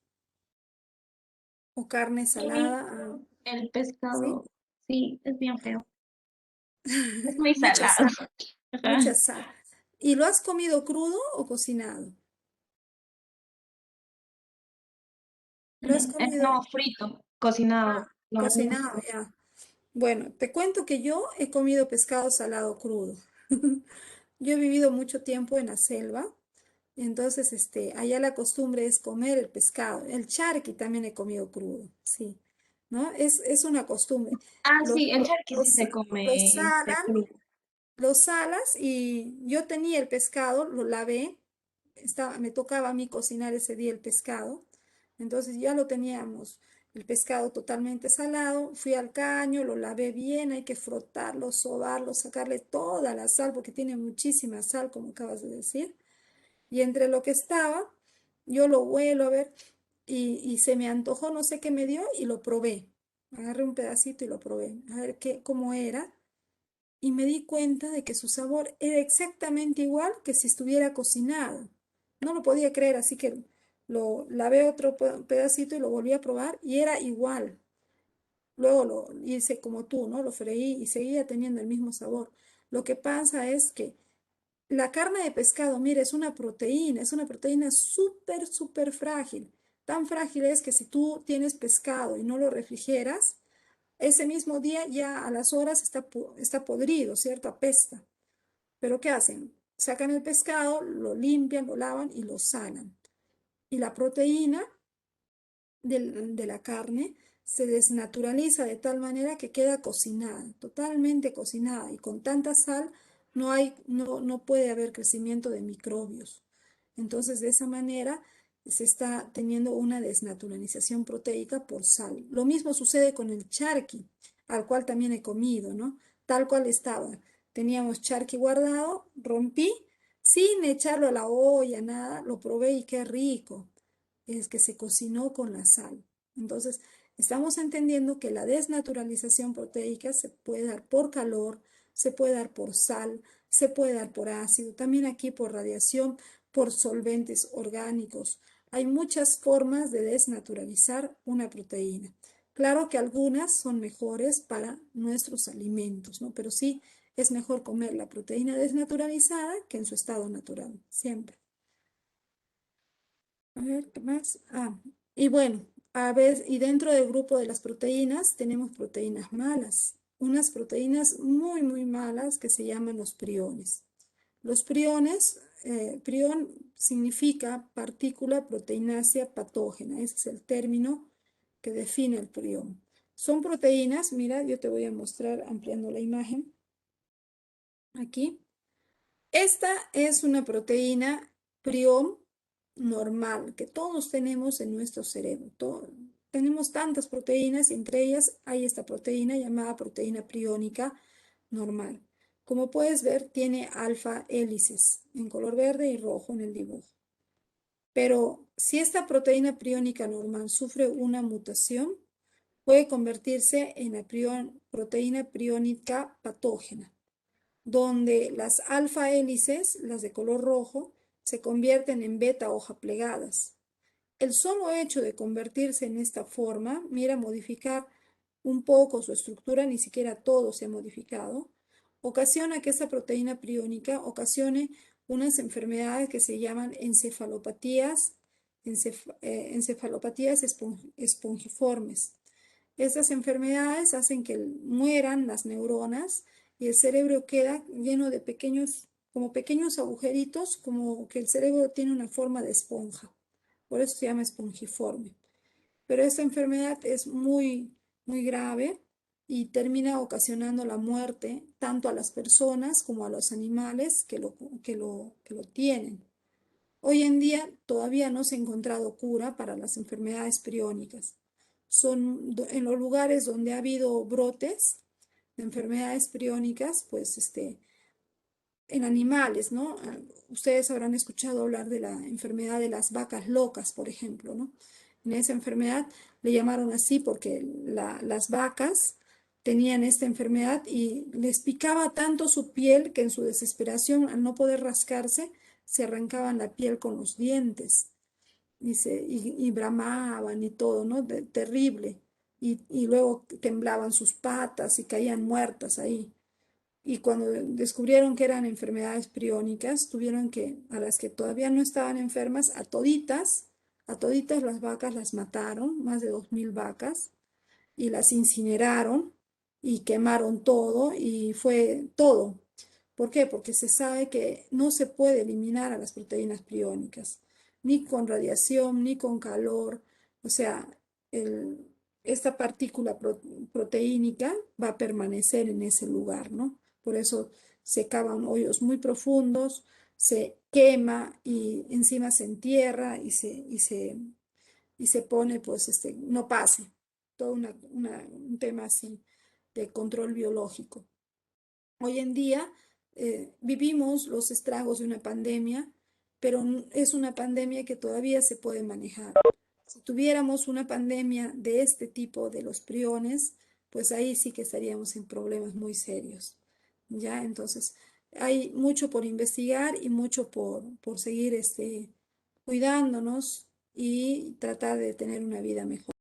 ¿O carne salada? El ¿Sí? pescado, sí, es bien feo. Es muy Mucha salado. sal, Ajá. mucha sal. ¿Y lo has comido crudo o cocinado? ¿Lo has comido? No, frito, cocinado. Lo mejor. Cocinado, ya. Bueno, te cuento que yo he comido pescado salado crudo. Yo he vivido mucho tiempo en la selva, entonces allá la costumbre es comer el pescado. El charqui también he comido crudo, sí, ¿no? Es una costumbre. Ah, Lo, sí, el lo, charqui lo sí se sa- come lo salan, crudo. lo salas y yo tenía el pescado, lo lavé, me tocaba a mí cocinar ese día el pescado, entonces ya lo teníamos, el pescado totalmente salado, fui al caño, lo lavé bien, hay que frotarlo, sobarlo, sacarle toda la sal, porque tiene muchísima sal, como acabas de decir, y entre lo que estaba, yo lo huelo a ver, y se me antojó, no sé qué me dio, y lo probé, agarré un pedacito y lo probé, a ver cómo era, y me di cuenta de que su sabor era exactamente igual que si estuviera cocinado. No lo podía creer, así que lo lavé otro pedacito y lo volví a probar y era igual. Luego lo hice como tú, ¿no? Lo freí y seguía teniendo el mismo sabor. Lo que pasa es que la carne de pescado, mira, es una proteína súper, súper frágil. Tan frágil es que si tú tienes pescado y no lo refrigeras, ese mismo día ya a las horas está podrido, ¿cierto? Apesta. Pero ¿qué hacen? Sacan el pescado, lo limpian, lo lavan y lo salan. Y la proteína de la carne se desnaturaliza de tal manera que queda cocinada, totalmente cocinada. Y con tanta sal no puede haber crecimiento de microbios. Entonces, de esa manera se está teniendo una desnaturalización proteica por sal. Lo mismo sucede con el charqui, al cual también he comido, ¿no? Tal cual estaba. Teníamos charqui guardado, rompí, sin echarlo a la olla, nada, lo probé y qué rico. Es que se cocinó con la sal. Entonces, estamos entendiendo que la desnaturalización proteica se puede dar por calor, se puede dar por sal, se puede dar por ácido, también aquí por radiación, por solventes orgánicos. Hay muchas formas de desnaturalizar una proteína. Claro que algunas son mejores para nuestros alimentos, ¿no? Pero sí es mejor comer la proteína desnaturalizada que en su estado natural, siempre. A ver, ¿qué más? Y bueno, a ver, y dentro del grupo de las proteínas tenemos proteínas malas, unas proteínas muy, muy malas que se llaman los priones. Los priones, prión significa partícula proteinácea patógena, ese es el término que define el prión. Son proteínas, mira, yo te voy a mostrar ampliando la imagen aquí. Esta es una proteína prión normal que todos tenemos en nuestro cerebro. Tenemos tantas proteínas y entre ellas hay esta proteína llamada proteína priónica normal. Como puedes ver, tiene alfa hélices en color verde y rojo en el dibujo. Pero si esta proteína priónica normal sufre una mutación, puede convertirse en la proteína priónica patógena, donde las alfa hélices, las de color rojo, se convierten en beta hoja plegadas. El solo hecho de convertirse en esta forma, mira, modificar un poco su estructura, ni siquiera todo se ha modificado, ocasiona que esta proteína priónica ocasione unas enfermedades que se llaman encefalopatías, encefalopatías espongiformes. Estas enfermedades hacen que mueran las neuronas y el cerebro queda lleno de pequeños como pequeños agujeritos, como que el cerebro tiene una forma de esponja. Por eso se llama espongiforme. Pero esta enfermedad es muy, muy grave y termina ocasionando la muerte tanto a las personas como a los animales que lo tienen. Hoy en día todavía no se ha encontrado cura para las enfermedades priónicas. En los lugares donde ha habido brotes de enfermedades priónicas, pues en animales, ¿no? Ustedes habrán escuchado hablar de la enfermedad de las vacas locas, por ejemplo, ¿no? En esa enfermedad le llamaron así porque las vacas tenían esta enfermedad y les picaba tanto su piel que en su desesperación, al no poder rascarse, se arrancaban la piel con los dientes y bramaban y todo, ¿no? Terrible. Y luego temblaban sus patas y caían muertas ahí. Y cuando descubrieron que eran enfermedades priónicas, tuvieron que, a las que todavía no estaban enfermas, a toditas las vacas las mataron, más de 2000 vacas, y las incineraron y quemaron todo y fue todo. ¿Por qué? Porque se sabe que no se puede eliminar a las proteínas priónicas, ni con radiación, ni con calor. O sea, esta partícula proteínica va a permanecer en ese lugar, ¿no? Por eso se cavan hoyos muy profundos, se quema y encima se entierra y se pone, pues, no pase. Todo un tema así de control biológico. Hoy en día vivimos los estragos de una pandemia, pero es una pandemia que todavía se puede manejar. Si tuviéramos una pandemia de este tipo de los priones, pues ahí sí que estaríamos en problemas muy serios. ¿Ya? Entonces, hay mucho por investigar y mucho por seguir cuidándonos y tratar de tener una vida mejor.